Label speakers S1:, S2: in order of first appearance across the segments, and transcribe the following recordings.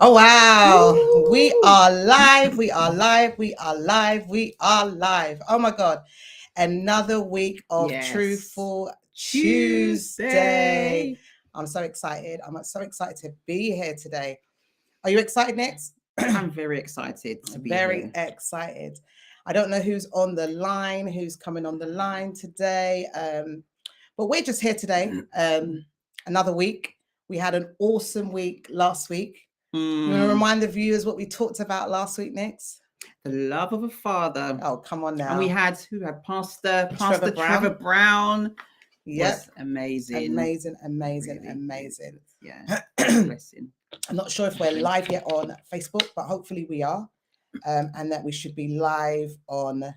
S1: Oh, wow. We
S2: Woo!
S1: are live. We are live. We are live. We are live. Oh, my God. Another week of
S2: Yes.
S1: Truthful Tuesday.
S2: Tuesday.
S1: I'm so excited. I'm so excited to be here today. Are you excited, Next?
S2: I'm very excited to be
S1: Very
S2: here.
S1: excited. I don't know who's on the line, who's coming on the line today. But we're just here today. Another week. We had an awesome week last week. You want to
S2: Mm,
S1: remind the viewers what we talked about last week, Nix?
S2: the love of a father.
S1: Oh, come on
S2: And we
S1: now.
S2: had who had Pastor
S1: Trevor
S2: Pastor Trevor
S1: Brown.
S2: Brown
S1: Yep.
S2: was amazing.
S1: Amazing, amazing,
S2: Really, really
S1: amazing.
S2: good. Yeah. What a blessing.
S1: I'm not sure if we're live yet on Facebook, but hopefully we are. And that we should be live on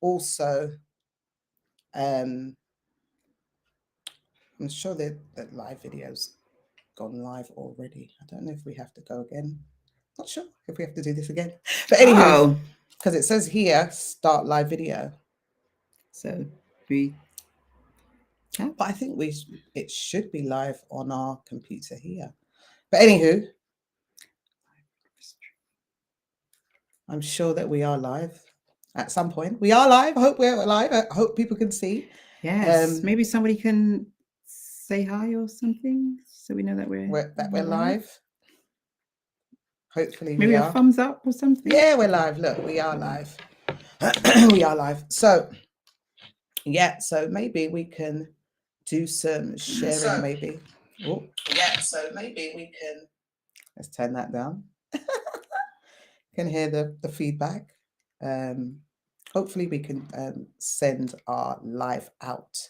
S1: also. I'm sure that live videos gone live already. I don't know if we have to go again. Not sure if we have to do this again. But anywho,
S2: Oh,
S1: because it says here start live video.
S2: so we
S1: But I think it should be live on our computer here. But anywho, I'm sure that we are live at some point. We are live. I hope we're live. I hope people can see.
S2: yes, maybe somebody can say hi or something so we know that
S1: we're live. Hopefully we
S2: Maybe a
S1: are.
S2: thumbs up or something.
S1: Yeah, we're live. Look, we are live. We are live. So yeah, so maybe we can do some sharing. Maybe. Oh, yeah. So maybe we can. Let's turn that down. Can hear the feedback. Hopefully we can send our live out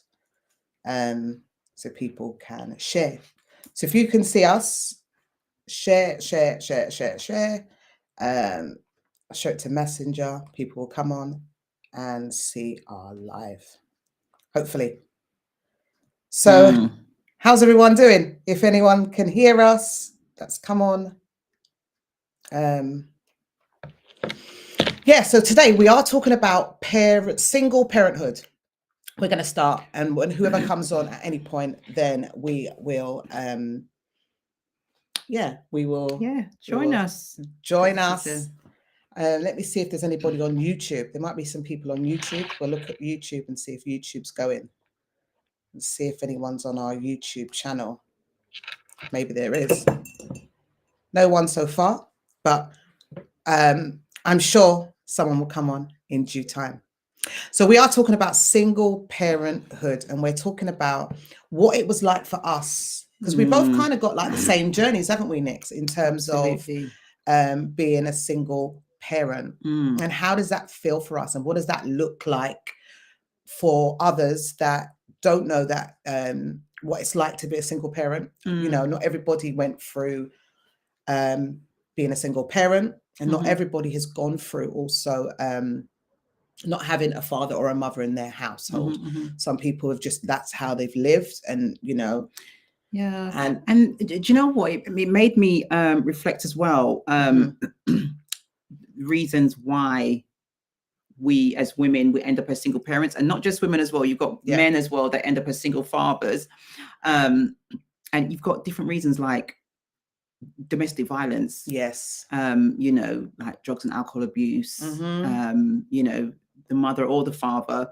S1: so people can share. So if you can see us, share. Show it to Messenger. People will come on and see our live. Hopefully. So how's everyone doing? If anyone can hear us, that's come on. Yeah, so today we are talking about single parenthood. We're going to start, and when whoever comes on at any point, then we will
S2: Join us.
S1: Join us. Let me see if there's anybody on YouTube. There might be some people on YouTube. We'll look at YouTube and see if YouTube's going. And see if anyone's on our YouTube channel. Maybe there is. No one so far, but I'm sure someone will come on in due time. So we are talking about single parenthood, and we're talking about what it was like for us, because we both kind of got like the same journeys, haven't we, Nix, in terms
S2: Absolutely.
S1: of being a single parent. And how does that feel for us, and what does that look like for others that don't know that what it's like to be a single parent? You know, not everybody went through being a single parent, and not everybody has gone through also not having a father or a mother in their household. Some people have just, that's how they've lived, and you know.
S2: Yeah. And do you know what? It made me reflect as well. Reasons why we as women, we end up as single parents, and not just women as well. You've got men as well that end up as single fathers. And you've got different reasons, like domestic violence.
S1: Yes.
S2: You know, like drugs and alcohol abuse. You know, the mother or the father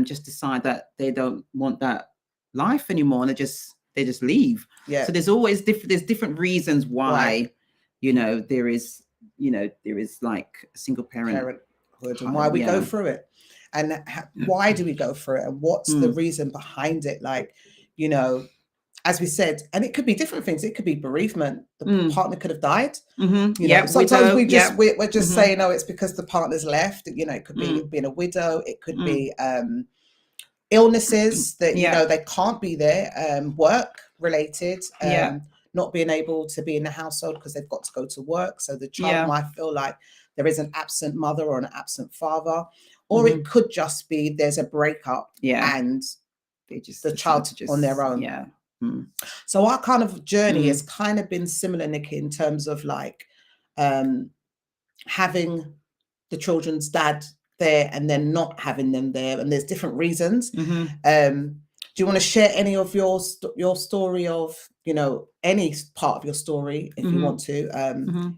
S2: just decide that they don't want that life anymore, and they just leave.
S1: Yeah.
S2: So there's always different reasons why, you know, there is like a single parenthood,
S1: and why we go through it, and why do we go through it, and what's the reason behind it? Like, you know, as we said, and it could be different things. It could be bereavement. The partner could have died. You know, sometimes we're just saying, oh, it's because the partner's left. You know, it could be being a widow. It could be illnesses that, you know, they can't be there, work related, not being able to be in the household because they've got to go to work. So the child might feel like there is an absent mother or an absent father, or it could just be there's a breakup and the child on their own. So our kind of journey has kind of been similar, Nikki, in terms of like having the children's dad there and then not having them there, and there's different reasons. Do you want to share any of your story of, you know, any part of your story, if you want to,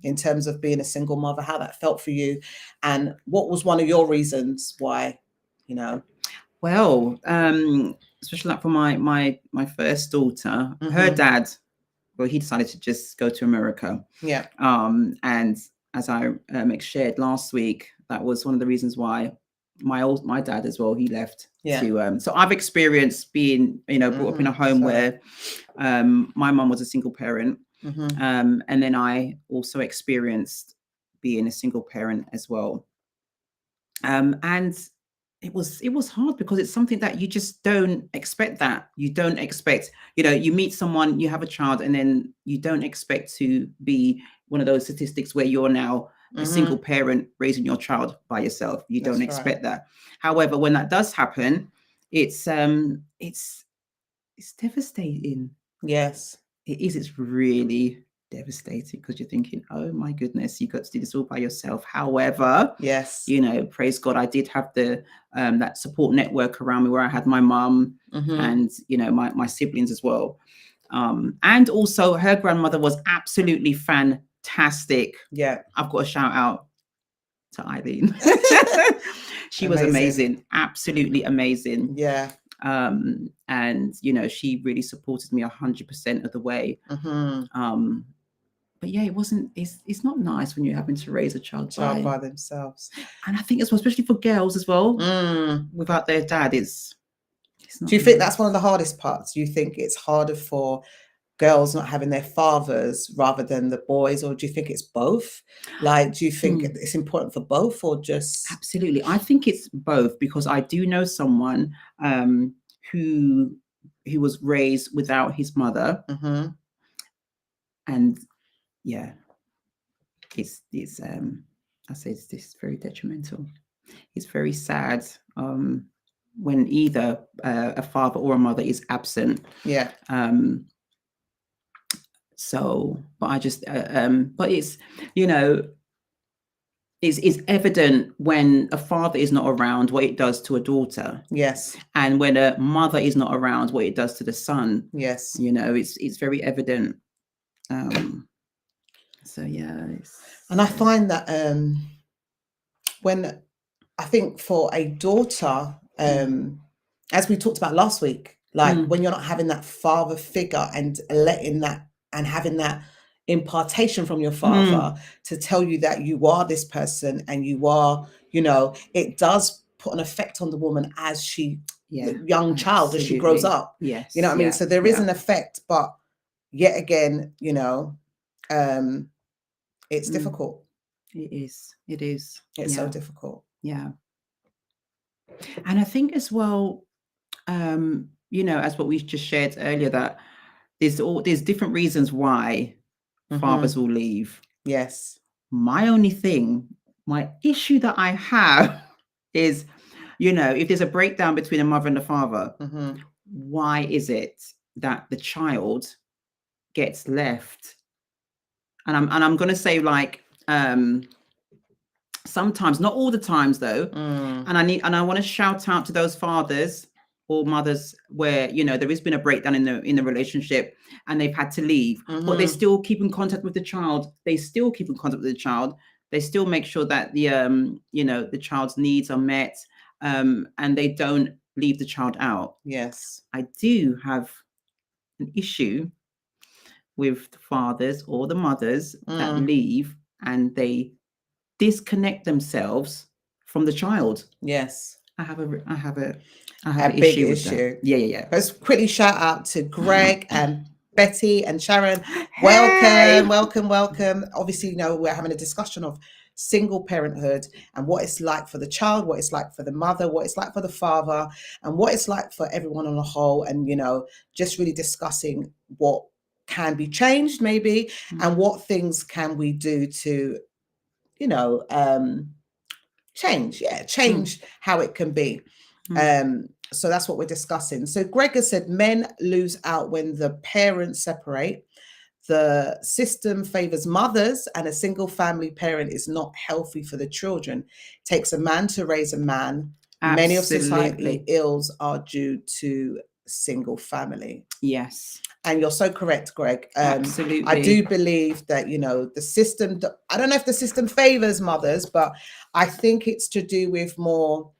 S1: in terms of being a single mother, how that felt for you, and what was one of your reasons why, you know?
S2: Well, especially like for my first daughter, her dad, well, he decided to just go to America.
S1: Yeah.
S2: And as I shared last week, that was one of the reasons why my dad as well, he left.
S1: Yeah.
S2: To so I've experienced being, you know, brought up in a home where my mum was a single parent. And then I also experienced being a single parent as well. And it was hard because it's something that you just don't expect. That you don't expect, you know, you meet someone, you have a child, and then you don't expect to be one of those statistics where you're now a single parent raising your child by yourself. You don't expect that. However, when that does happen, it's devastating.
S1: Yes,
S2: it is. It's really devastating because you're thinking, oh my goodness, you got to do this all by yourself. However,
S1: yes,
S2: you know, praise God, I did have the that support network around me where I had my mum and, you know, my siblings as well. And also her grandmother was absolutely fantastic.
S1: Yeah.
S2: I've got a shout out to Eileen. She was amazing, absolutely amazing.
S1: Yeah.
S2: And, you know, she really supported me 100% of the way. But yeah, it's not nice when you're having to raise a child
S1: by themselves.
S2: And I think it's especially for girls as well, without their dad, it's not.
S1: Do you think that's one of the hardest parts? Do you think it's harder for girls not having their fathers rather than the boys, or do you think it's both? Like, do you think it's important for both, or just?
S2: Absolutely, I think it's both, because I do know someone who was raised without his mother, and yeah, it's I say it's very detrimental. It's very sad when either a father or a mother is absent.
S1: Yeah.
S2: So, but I just but it's, you know, it's evident when a father is not around what it does to a daughter.
S1: Yes.
S2: And when a mother is not around what it does to the son.
S1: Yes.
S2: You know, it's very evident. So yeah.
S1: And I find that when I think for a daughter, as we talked about last week, like when you're not having that father figure and letting that and having that impartation from your father to tell you that you are this person and you are, you know, it does put an effect on the woman as she, the young child, as she grows up.
S2: Yes.
S1: You know what I mean? So there is an effect, but yet again, you know, it's difficult.
S2: It is. It is.
S1: It's so difficult.
S2: Yeah. And I think as well, you know, as what we just shared earlier, that there's different reasons why fathers will leave.
S1: Yes.
S2: My issue that I have is, you know, if there's a breakdown between a mother and a father, why is it that the child gets left? And I'm going to say, like, sometimes, not all the times though. And I want to shout out to those fathers or mothers where, you know, there has been a breakdown in the relationship and they've had to leave, but they still keep in contact with the child. They still keep in contact with the child. They still make sure that the you know, the child's needs are met, and they don't leave the child out.
S1: Yes.
S2: I do have an issue with the fathers or the mothers that leave and they disconnect themselves from the child.
S1: Yes.
S2: I have a
S1: big issue.
S2: Yeah.
S1: Let's quickly shout out to Greg and Betty and Sharon.
S2: Hey!
S1: Welcome. Obviously, you know, we're having a discussion of single parenthood and what it's like for the child, what it's like for the mother, what it's like for the father, and what it's like for everyone on a whole. And, you know, just really discussing what can be changed maybe, and what things can we do to, you know, change how it can be. So that's what we're discussing. So Greg has said men lose out when the parents separate. The system favors mothers and a single family parent is not healthy for the children. It takes a man to raise a man.
S2: Absolutely.
S1: Many of society ills are due to single family.
S2: Yes.
S1: And you're so correct, Greg.
S2: Absolutely.
S1: I do believe that, you know, the system, I don't know if the system favors mothers, but I think it's to do with more,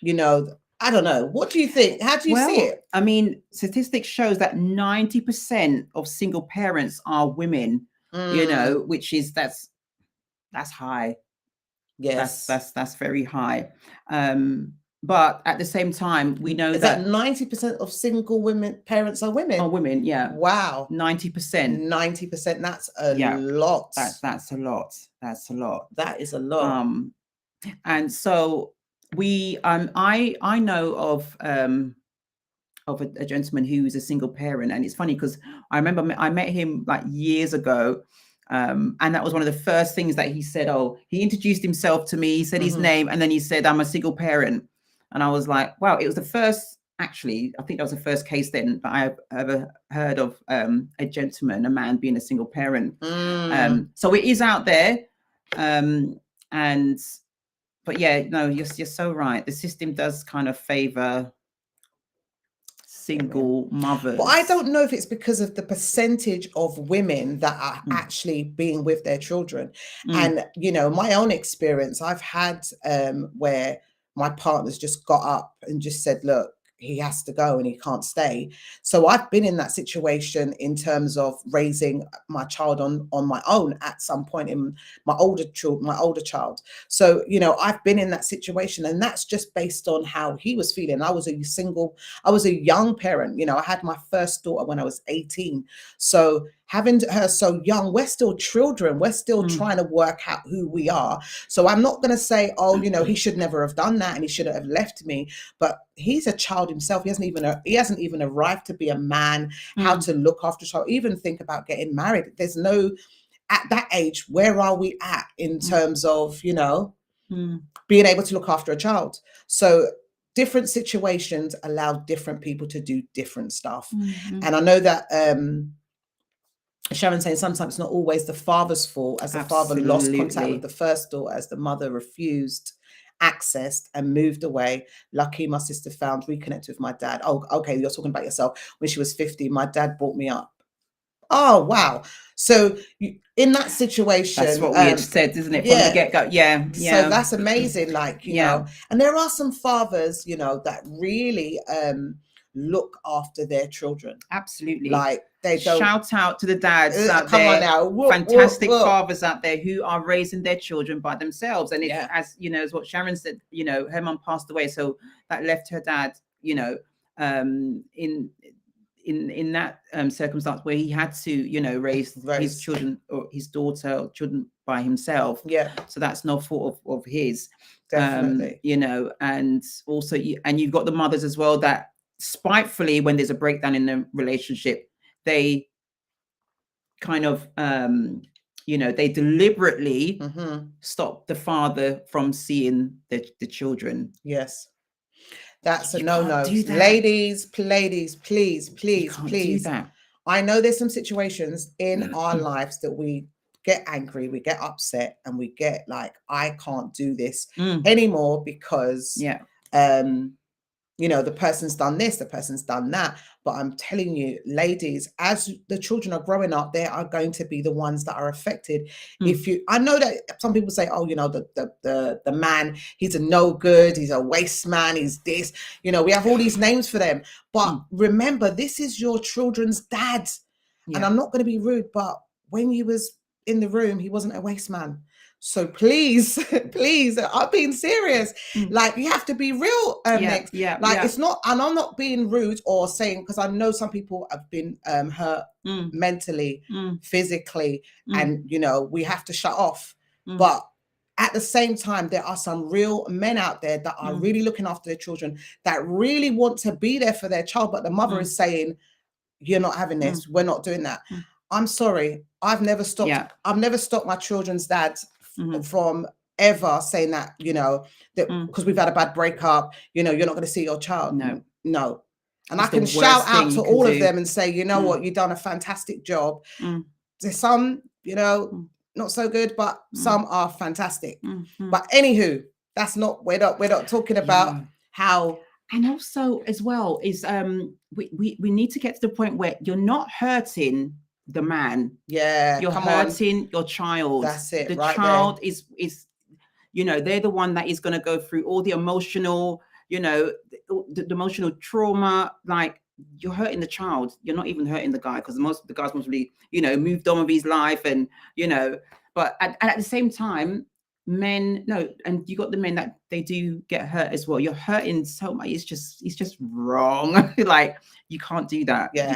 S1: you know, I don't know. What do you think? How do you see it?
S2: I mean, statistics shows that 90% of single parents are women, you know, which is, that's high.
S1: Yes.
S2: That's very high. But at the same time, we know
S1: is that 90% of single women parents are women.
S2: Are women, yeah.
S1: Wow.
S2: 90%.
S1: 90%. That's a lot.
S2: That's a lot. That's a lot.
S1: That is a lot.
S2: And so we I know of a gentleman who is a single parent, and it's funny because I remember I met him like years ago. And that was one of the first things that he said. Oh, he introduced himself to me, he said his name, and then he said, I'm a single parent. And I was like, wow, it was the first, actually, I think that was the first case then that I've ever heard of a gentleman, a man being a single parent. So it is out there. But yeah, no, you're so right. The system does kind of favor single mothers.
S1: But I don't know if it's because of the percentage of women that are actually being with their children. And, you know, my own experience, I've had where my partner's just got up and just said, look, he has to go and he can't stay. So I've been in that situation in terms of raising my child on my own at some point in my older child. So, you know, I've been in that situation, and that's just based on how he was feeling. I was a young parent. You know, I had my first daughter when I was 18. So having her so young, we're still children. We're still trying to work out who we are. So I'm not going to say, oh, you know, he should never have done that and he shouldn't have left me. But he's a child himself. He hasn't even arrived to be a man, how to look after a child, even think about getting married. There's no, at that age, where are we at in terms of, you know, being able to look after a child? So different situations allow different people to do different stuff. And I know that Sharon saying sometimes it's not always the father's fault, as the father lost contact with the first daughter, as the mother refused, accessed, and moved away. Lucky my sister found, reconnected with my dad. Oh, okay, you're talking about yourself. When she was 50, my dad brought me up. Oh, wow. So in that situation,
S2: that's what we had said, isn't it, from the get-go? Yeah.
S1: So that's amazing. Like, you know, and there are some fathers, you know, that really look after their children.
S2: Absolutely.
S1: Like, they don't.
S2: Shout out to the dads out there.
S1: On now.
S2: Fantastic fathers out there who are raising their children by themselves. And it's, as you know, as what Sharon said, you know, her mum passed away, so that left her dad, you know, in that circumstance where he had to, you know, raise his children or his daughter or children by himself.
S1: Yeah.
S2: So that's no fault of his.
S1: Definitely.
S2: You know, and also you've got the mothers as well that spitefully, when there's a breakdown in the relationship, they kind of you know, they deliberately stop the father from seeing the children.
S1: Yes. That's a no-no. Ladies, please. Do that. I know there's some situations in our lives that we get angry, we get upset, and we get like, I can't do this anymore because you know, the person's done this, the person's done that. But I'm telling you, ladies, as the children are growing up, they are going to be the ones that are affected. I know that some people say, oh, you know, the man, he's a no good, he's a waste man, he's this, you know, we have all these names for them. But remember, this is your children's dad. And I'm not going to be rude, but when you was in the room, he wasn't a waste man. So please, I'm being serious. Like, you have to be real, Nick. It's not, and I'm not being rude or saying, because I know some people have been hurt mentally, physically, and, you know, we have to shut off. But at the same time, there are some real men out there that are really looking after their children, that really want to be there for their child. But the mother is saying, you're not having this. We're not doing that. I'm sorry. I've never stopped. I've never stopped my children's dads from ever saying that, you know, that because we've had a bad breakup, you know, you're not going to see your child. No. And I can shout out to all of them and say, you know what, you've done a fantastic job. There's some, you know, not so good, but some are fantastic. But anywho, that's not, we're not talking about how
S2: And also as well is we need to get to the point where you're not hurting the man.
S1: Yeah,
S2: You're hurting your child.
S1: That's it.
S2: The
S1: right
S2: child
S1: there.
S2: is they're the one that is going to go through all the emotional, the emotional trauma. Like, you're hurting the child. You're not even hurting the guy, because the guy's mostly, moved on with his life, and but at the same time, men, no, and you got the men that they do get hurt as well. You're hurting so much. It's just wrong. Like, you can't do that.
S1: Yeah,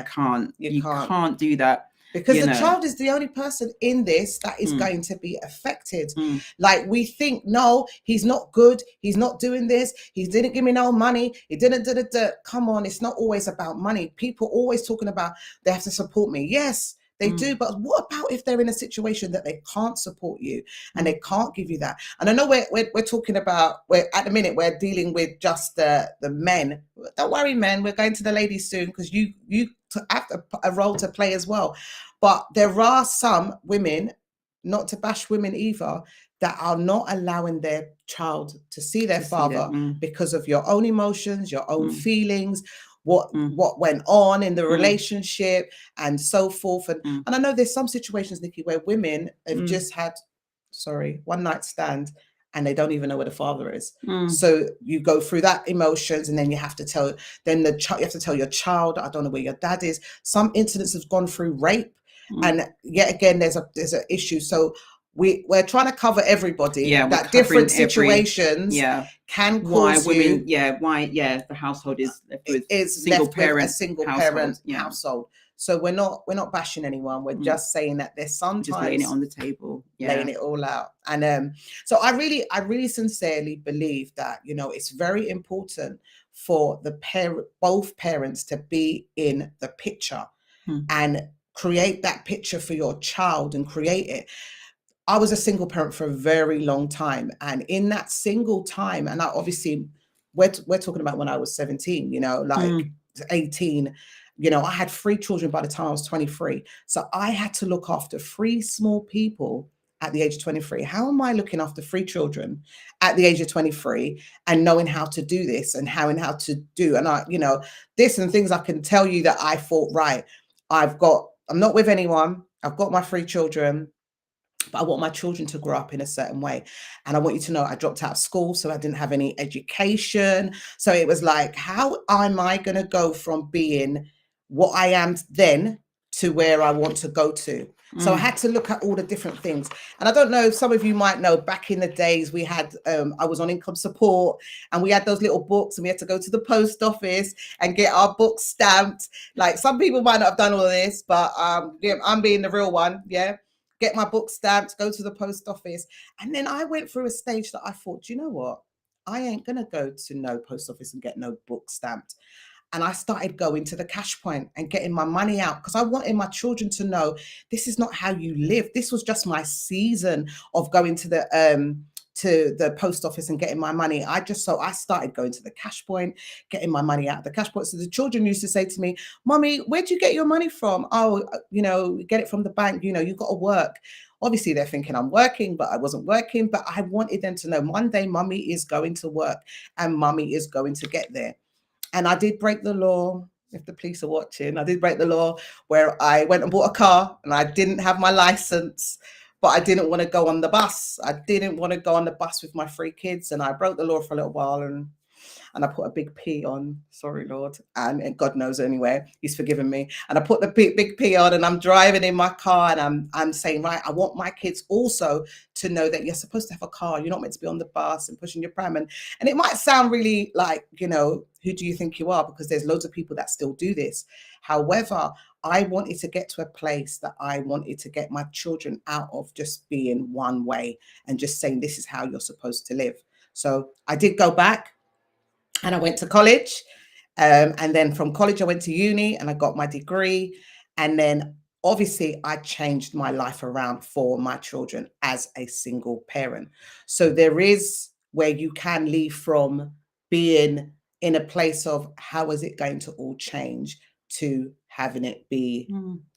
S2: you can't do that.
S1: Because the child is the only person in this that is going to be affected. Like, we think, no, he's not good. He's not doing this. He didn't give me no money. He didn't. Come on, it's not always about money. People always talking about they have to support me. Yes, they do. But what about if they're in a situation that they can't support you and they can't give you that? And I know we're talking about, at the minute we're dealing with just the men. Don't worry, men. We're going to the ladies soon, because you have a role to play as well. But there are some women, not to bash women either, that are not allowing their child to see their father because of your own emotions, your own feelings, what went on in the relationship, and so forth. And I know there's some situations, Nikki, where women have just had, one night stand, and they don't even know where the father is. So you go through that emotions, and then you have to tell, you have to tell your child, I don't know where your dad is. Some incidents have gone through rape, and yet again, there's an issue. So we're trying to cover everybody. That different situations can cause
S2: women. The household is left with a single parent
S1: household. So we're not bashing anyone. We're just saying that there's sometimes
S2: just laying it on the table,
S1: laying it all out. And so I really sincerely believe that, it's very important for both parents to be in the picture and create that picture for your child and create it. I was a single parent for a very long time, and in that single time, and I obviously we're talking about when I was 17, like 18. I had 3 children by the time I was 23. So I had to look after 3 small people at the age of 23. How am I looking after 3 children at the age of 23 and knowing how to do this and how to do, and this and things I can tell you that I thought, right, I'm not with anyone. I've got my 3 children, but I want my children to grow up in a certain way. And I want you to know I dropped out of school, so I didn't have any education. So it was like, how am I going to go from being what I am then to where I want to go to? So I had to look at all the different things. And I don't know, some of you might know, back in the days we had, I was on income support, and we had those little books, and we had to go to the post office and get our books stamped. Like, some people might not have done all of this, but I'm being the real one. Yeah. Get my book stamped, go to the post office. And then I went through a stage that I thought, do you know what? I ain't going to go to no post office and get no book stamped. And I started going to the cash point and getting my money out, because I wanted my children to know this is not how you live. This was just my season of going to the post office and getting my money. I started going to the cash point, getting my money out of the cash point. So the children used to say to me, Mommy, where'd you get your money from? Oh, get it from the bank. You've got to work. Obviously, they're thinking I'm working, but I wasn't working. But I wanted them to know one day Mummy is going to work and Mummy is going to get there. And I did break the law. If the police are watching, I did break the law where I went and bought a car and I didn't have my license, but I didn't want to go on the bus. I didn't want to go on the bus with my 3 kids. And I broke the law for a little while, and I put a big P on. Sorry, Lord. And God knows anyway, He's forgiven me. And I put the big P on, and I'm driving in my car, and I'm saying, right, I want my kids also to know that you're supposed to have a car. You're not meant to be on the bus and pushing your pram. And it might sound really like, who do you think you are? Because there's loads of people that still do this. However, I wanted to get to a place that I wanted to get my children out of just being one way and just saying, this is how you're supposed to live. So I did go back. And I went to college, and then from college I went to uni and I got my degree. And then obviously I changed my life around for my children as a single parent. So there is where you can leave from being in a place of how is it going to all change to having it be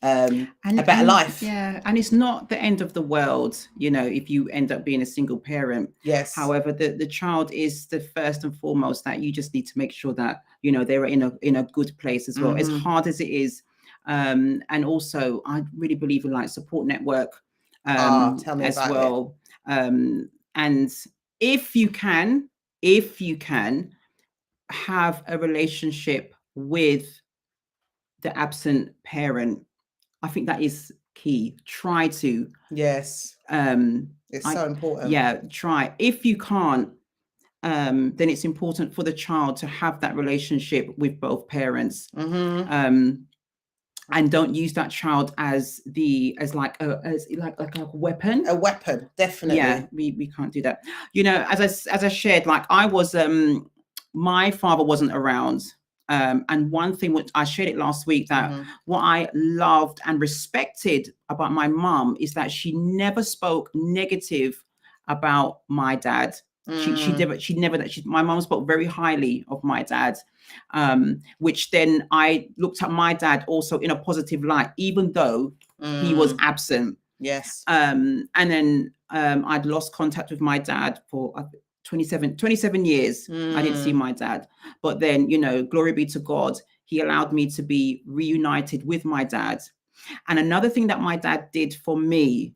S2: and
S1: a better life.
S2: Yeah, and it's not the end of the world, you know, if you end up being a single parent.
S1: Yes.
S2: However, the child is the first and foremost that you just need to make sure that, you know, they're in a good place as well, as hard as it is. And also, I really believe in like support network
S1: Tell me
S2: as
S1: about
S2: well. And if you can have a relationship with the absent parent, I think that is key. Try to.
S1: Yes. It's so important.
S2: Yeah, try. If you can't, then it's important for the child to have that relationship with both parents. And don't use that child as like a weapon.
S1: A weapon, definitely.
S2: Yeah, we can't do that. You know, as I shared, like I was my father wasn't around. And one thing which I shared it last week, that what I loved and respected about my mom is that she never spoke negative about my dad. My mom spoke very highly of my dad, which then I looked at my dad also in a positive light, even though he was absent.
S1: Yes.
S2: And then I'd lost contact with my dad for 27 years. I didn't see my dad. But then, you know, glory be to God, he allowed me to be reunited with my dad. And another thing that my dad did for me,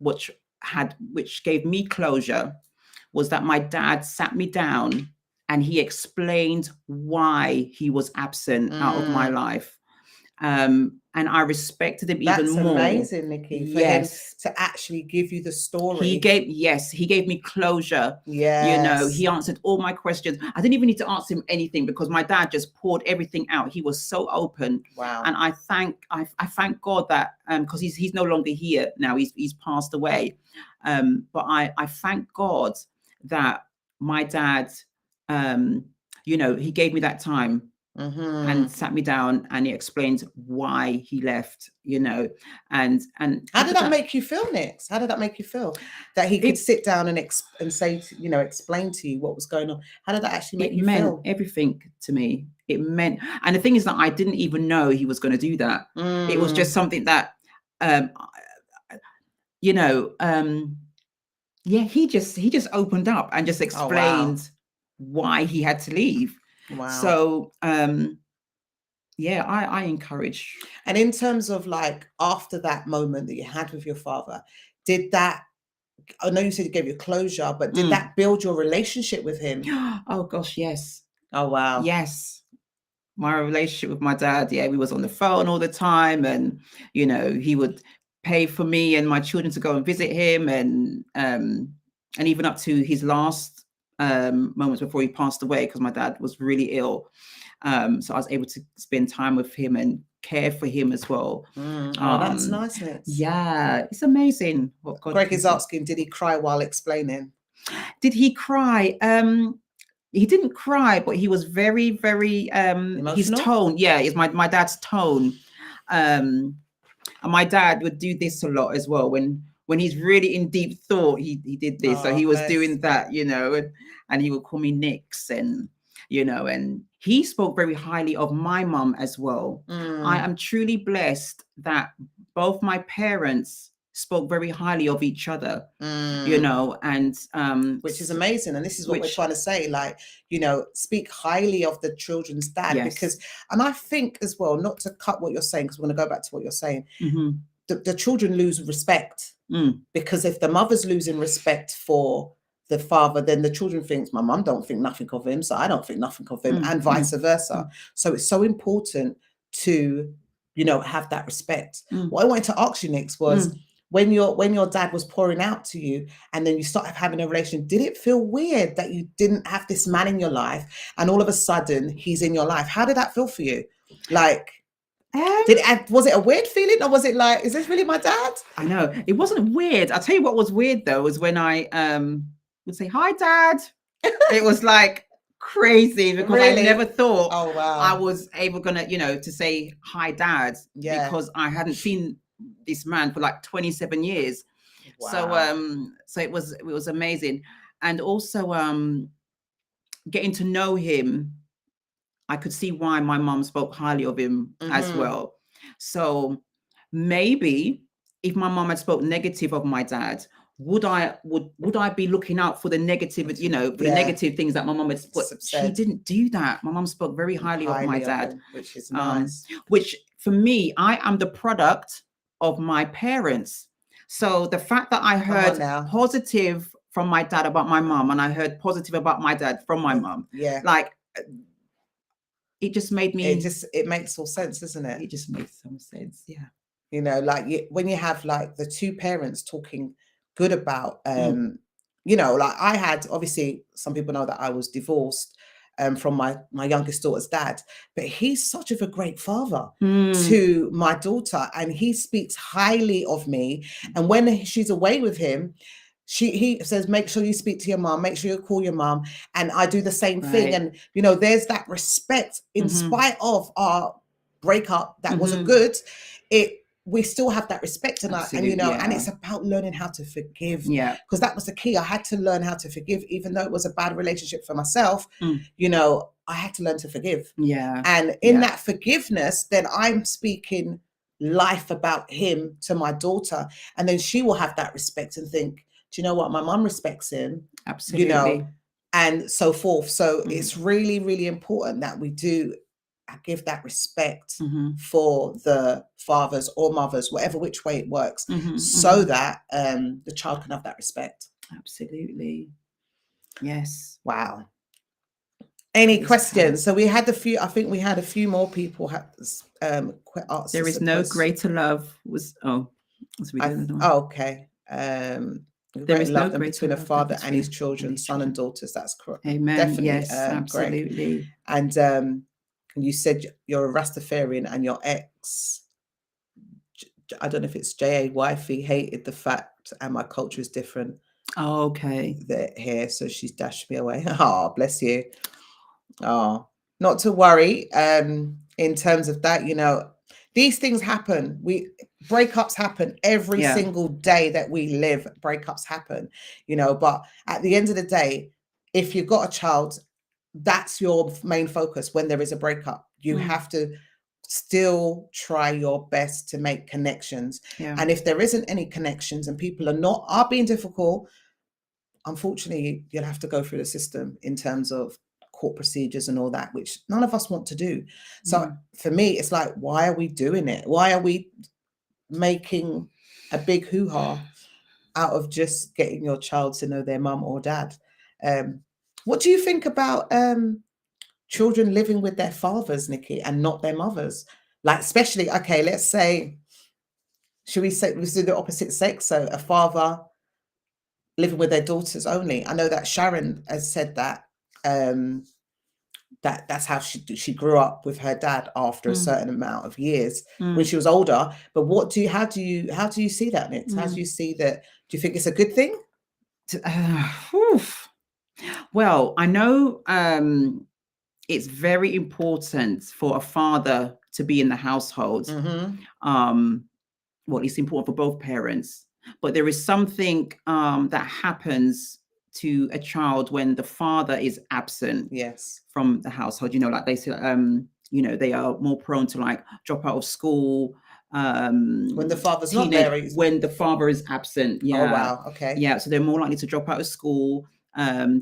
S2: which gave me closure, was that my dad sat me down and he explained why he was absent out of my life. And I respected him even more.
S1: That's amazing, Nikki. For him to actually give you the story.
S2: He gave me closure.
S1: Yes.
S2: You know, he answered all my questions. I didn't even need to ask him anything because my dad just poured everything out. He was so open.
S1: Wow.
S2: And I thank God that because he's no longer here now. He's passed away. But I thank God that my dad, you know, he gave me that time. And sat me down and he explained why he left, you know. And
S1: how did that make you feel, Nix? How did that make you feel that he could sit down and say, you know, explain to you what was going on? How did that actually make you feel?
S2: It meant everything to me. It meant, and the thing is that I didn't even know he was going to do that. It was just something that, you know, yeah, he just opened up and just explained why he had to leave.
S1: Wow.
S2: So, yeah, I encourage.
S1: And in terms of like after that moment that you had with your father, did that, I know you said it gave you closure, but did that build your relationship with him?
S2: Oh gosh, yes.
S1: Oh wow.
S2: Yes. My relationship with my dad, yeah, we was on the phone all the time, and you know, he would pay for me and my children to go and visit him, and even up to his last moments before he passed away, because my dad was really ill. So I was able to spend time with him and care for him as well.
S1: Oh, that's nice.
S2: Yeah, it's amazing what God.
S1: Greg is asking, did he cry while explaining?
S2: Did he cry? He didn't cry, but he was very, very
S1: emotional?
S2: His tone, yeah, is my dad's tone. And my dad would do this a lot as well. When he's really in deep thought, he did this. So he was doing that, you know, and he would call me Nix, and you know, and he spoke very highly of my mum as well. I am truly blessed that both my parents spoke very highly of each other, you know, and
S1: which is amazing. And this is what we're trying to say, like, you know, speak highly of the children's dad. Because, and I think as well, not to cut what you're saying, because we're going to go back to what you're saying, the children lose respect, because if the mother's losing respect for the father, then the children thinks, my mum don't think nothing of him, so I don't think nothing of him, and vice versa. So it's so important to, you know, have that respect. What I wanted to ask you, Nix, was when your dad was pouring out to you, and then you started having a relation, did it feel weird that you didn't have this man in your life, and all of a sudden he's in your life? How did that feel for you? Like, was it a weird feeling, or was it like, is this really my dad?
S2: I know it wasn't weird. I'll tell you what was weird though, was when I would say, hi dad. It was like crazy, because I never thought I was able you know, to say hi dad, because I hadn't seen this man for like 27 years. So it was amazing. And also getting to know him I could see why my mom spoke highly of him as
S1: Mhm.
S2: well. So maybe if my mom had spoke negative of my dad, would I be looking out for the negative, you know, for the
S1: Yeah.
S2: negative things that my mom had but she
S1: Said
S2: didn't do that. My mom spoke very highly of my dad.
S1: him, which is nice.
S2: Which for me, I am the product of my parents. So the fact that I
S1: Come on
S2: heard
S1: now.
S2: positive from my dad about my mom, and I heard positive about my dad from my mom,
S1: Yeah.
S2: like it just made me.
S1: It makes all sense, doesn't it?
S2: It just makes some sense. Yeah.
S1: You know, like when you have like the two parents talking good about, you know, like I had, obviously, some people know that I was divorced from my youngest daughter's dad, but he's such of a great father to my daughter, and he speaks highly of me. And when she's away with him, he says, make sure you speak to your mom, make sure you call your mom. And I do the same thing. And, you know, there's that respect in spite of our breakup that wasn't good. We still have that respect tonight. And, you know, and it's about learning how to forgive.
S2: Yeah.
S1: Because that was the key. I had to learn how to forgive, even though it was a bad relationship for myself. You know, I had to learn to forgive.
S2: Yeah.
S1: And in that forgiveness, then I'm speaking life about him to my daughter. And then she will have that respect and think, do you know what? My mum respects him.
S2: Absolutely.
S1: You know, and so forth. So it's really, really important that we do give that respect for the fathers or mothers, whatever which way it works, so that the child can have that respect.
S2: Absolutely. Yes.
S1: Wow. Any questions? So we had a few. I think we had a few more people asked.
S2: There is no greater love.
S1: Okay. There is love between a father and his children, son and daughters. That's correct.
S2: Amen.
S1: Definitely.
S2: Yes, absolutely.
S1: Greg. And you said you're a Rastafarian, and your ex, I don't know if it's J.A. Wifey, hated the fact and my culture is different.
S2: Oh, okay.
S1: They're here, so she's dashed me away. Oh, bless you. Oh, not to worry. In terms of that, you know, these things happen. Breakups happen every single day that we live. Breakups happen, you know, but at the end of the day, if you've got a child, that's your main focus. When there is a breakup, you have to still try your best to make connections. And if there isn't any connections and people are being difficult, unfortunately, you'll have to go through the system in terms of court procedures and all that, which none of us want to do. So for me, it's like, why are we doing it? Why are we making a big hoo-ha out of just getting your child to know their mum or dad? What do you think about children living with their fathers, Nikki, and not their mothers? Like, especially, okay, let's say, should we say let's do the opposite sex? So a father living with their daughters only. I know that Sharon has said that that's how she grew up with her dad after a certain amount of years when she was older. But how do you see that, Nick? How do you see that? Do you think it's a good thing?
S2: Well, I know it's very important for a father to be in the household. Well, it's important for both parents, but there is something that happens to a child when the father is absent from the household. You know, like they say, you know, they are more prone to like drop out of school.
S1: When the father's not there.
S2: When the father is absent. Yeah.
S1: Oh, wow. Okay.
S2: Yeah. So they're more likely to drop out of school.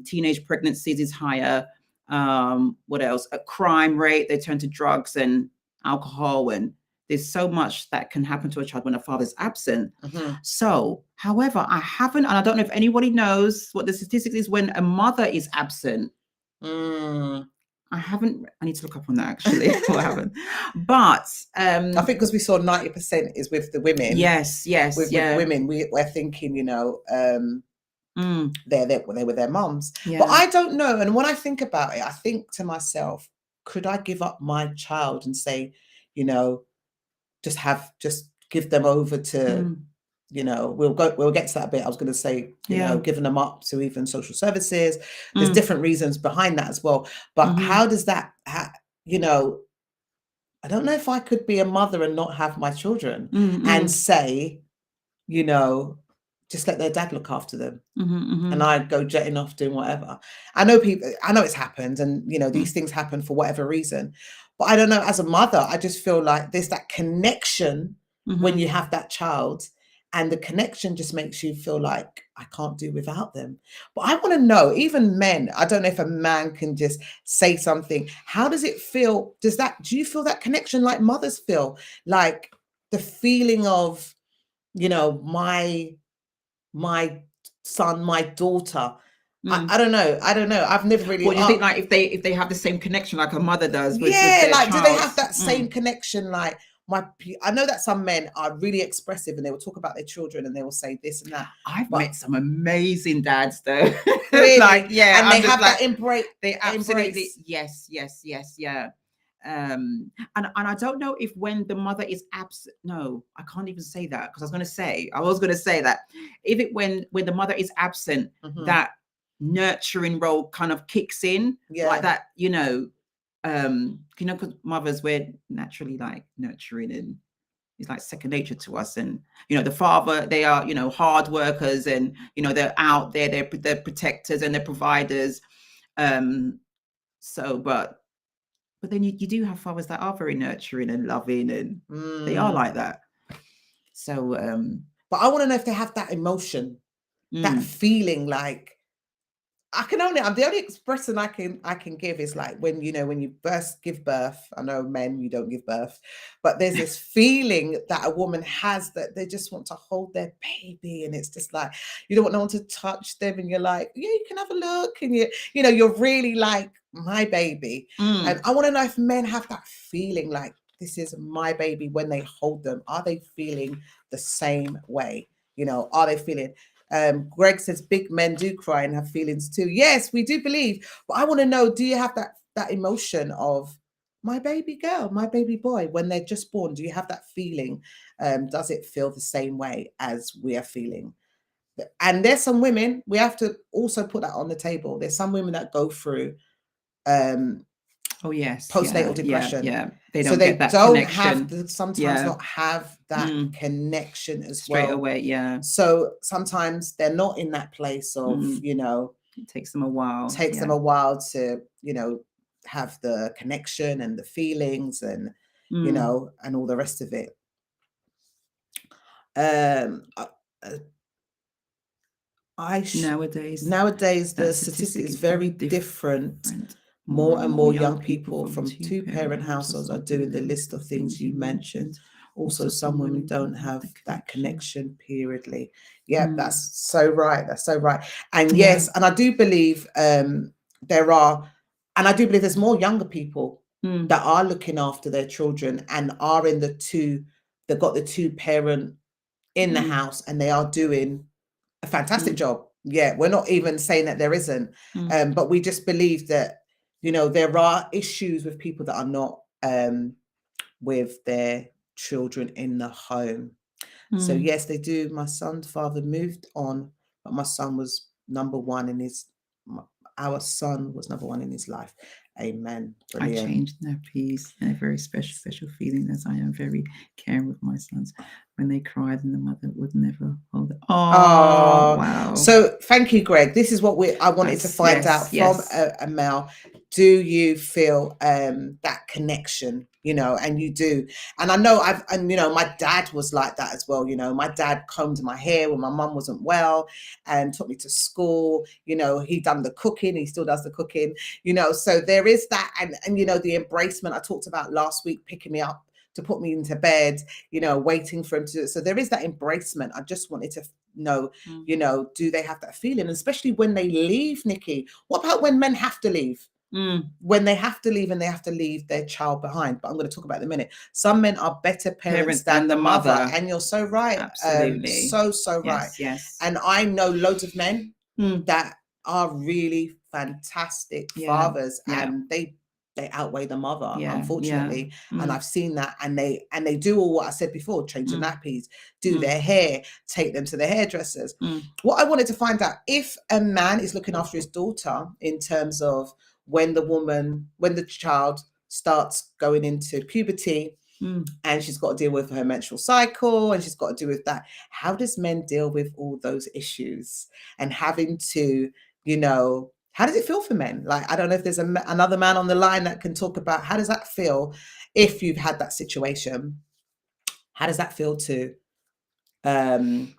S2: Teenage pregnancies is higher. What else? A crime rate, they turn to drugs and alcohol, and there's so much that can happen to a child when a father's absent. So, however, I don't know if anybody knows what the statistics is when a mother is absent. I need to look up on that actually. What happened? But
S1: I think because we saw 90% is with the women.
S2: Yes.
S1: With women, we're thinking, you know, they were their mums. But I don't know. And when I think about it, I think to myself, could I give up my child and say, you know, just give them over to, you know, we'll get to that bit. I was going to say, you know, giving them up to even social services. There's different reasons behind that as well. But how does that, you know, I don't know if I could be a mother and not have my children and say, you know, just let their dad look after them.
S2: Mm-hmm.
S1: And I go jetting off doing whatever. I know it's happened, and these things happen for whatever reason. But I don't know, as a mother, I just feel like there's that connection when you have that child, and the connection just makes you feel like I can't do without them. But I want to know, even men, I don't know if a man can just say something. How does it feel? Do you feel that connection like mothers feel? Like the feeling of, my son, my daughter. I don't know. I've never really.
S2: What do you think? Like if they have the same connection like a mother does with their
S1: like,
S2: child?
S1: Do they have that same connection? Like I know that some men are really expressive and they will talk about their children and they will say this and that.
S2: I've met some amazing dads though.
S1: Really?
S2: Like, yeah,
S1: and they have that embrace.
S2: They absolutely yes, yeah. And I don't know if when the mother is absent. No, I can't even say that, because I was going to say that if when the mother is absent, that nurturing role kind of kicks in, like that, because mothers, we're naturally like nurturing, and it's like second nature to us. And the father, they are hard workers, and they're out there, they're protectors and they're providers. So but then you do have fathers that are very nurturing and loving, and they are like that. So
S1: but I want to know if they have that emotion, that feeling. Like, the only expression I can give is like when you first give birth. I know men, you don't give birth, but there's this feeling that a woman has, that they just want to hold their baby, and it's just like you don't want no one to touch them, and you're like, yeah, you can have a look, and you're really like, my baby. And I want to know if men have that feeling like, this is my baby, when they hold them. Are they feeling the same way? Are they feeling? Greg says big men do cry and have feelings too. Yes, we do believe. But I want to know, do you have that emotion of my baby girl, my baby boy, when they're just born? Do you have that feeling? Does it feel the same way as we are feeling? And there's some women, we have to also put that on the table. There's some women that go through postnatal depression.
S2: Yeah. They don't get that connection.
S1: Sometimes not have that connection as
S2: straight away. Yeah.
S1: So sometimes they're not in that place of,
S2: it takes them a while.
S1: Them a while to, have the connection and the feelings and, and all the rest of it. Nowadays the statistic is very different. More and more young people from two-parent households are doing the list of things you mentioned. Also, some women don't have that connection periodically. Yeah, that's so right. That's so right. And yes, and I do believe there's more younger people that are looking after their children and are in they've got the two-parent in the house, and they are doing a fantastic job. Yeah, we're not even saying that there isn't, but we just believe that there are issues with people that are not with their children in the home. So yes, they do. My son's father moved on, but my son was number one in our son was number one in his life. Amen. Brilliant.
S2: I changed nappies, and a very special feeling, as I am very caring with my sons. When they cried, and the mother would never hold it. Oh, wow.
S1: So thank you, Greg. This is what I wanted to find out from a male. Do you feel that connection? And you do. And I know my dad was like that as well. My dad combed my hair when my mum wasn't well and took me to school. He done the cooking. He still does the cooking. So there is that. And the embracement I talked about last week, picking me up to put me into bed, waiting for him to. So there is that embracement. I just wanted to know, do they have that feeling? Especially when they leave, Nikki. What about when men have to leave? When they have to leave and they have to leave their child behind. But I'm going to talk about it in a minute. Some men are better parents than the mother. And you're so right.
S2: Absolutely.
S1: So right.
S2: Yes.
S1: And I know loads of men that are really fantastic fathers, and they outweigh the mother, unfortunately. And I've seen that, and they do all what I said before: change the nappies, do their hair, take them to the hairdressers. What I wanted to find out, if a man is looking after his daughter in terms of when the child starts going into puberty, and she's got to deal with her menstrual cycle, and she's got to deal with that. How does men deal with all those issues and having to, you know, how does it feel for men? Like, I don't know if there's another man on the line that can talk about how does that feel if you've had that situation? How does that feel to do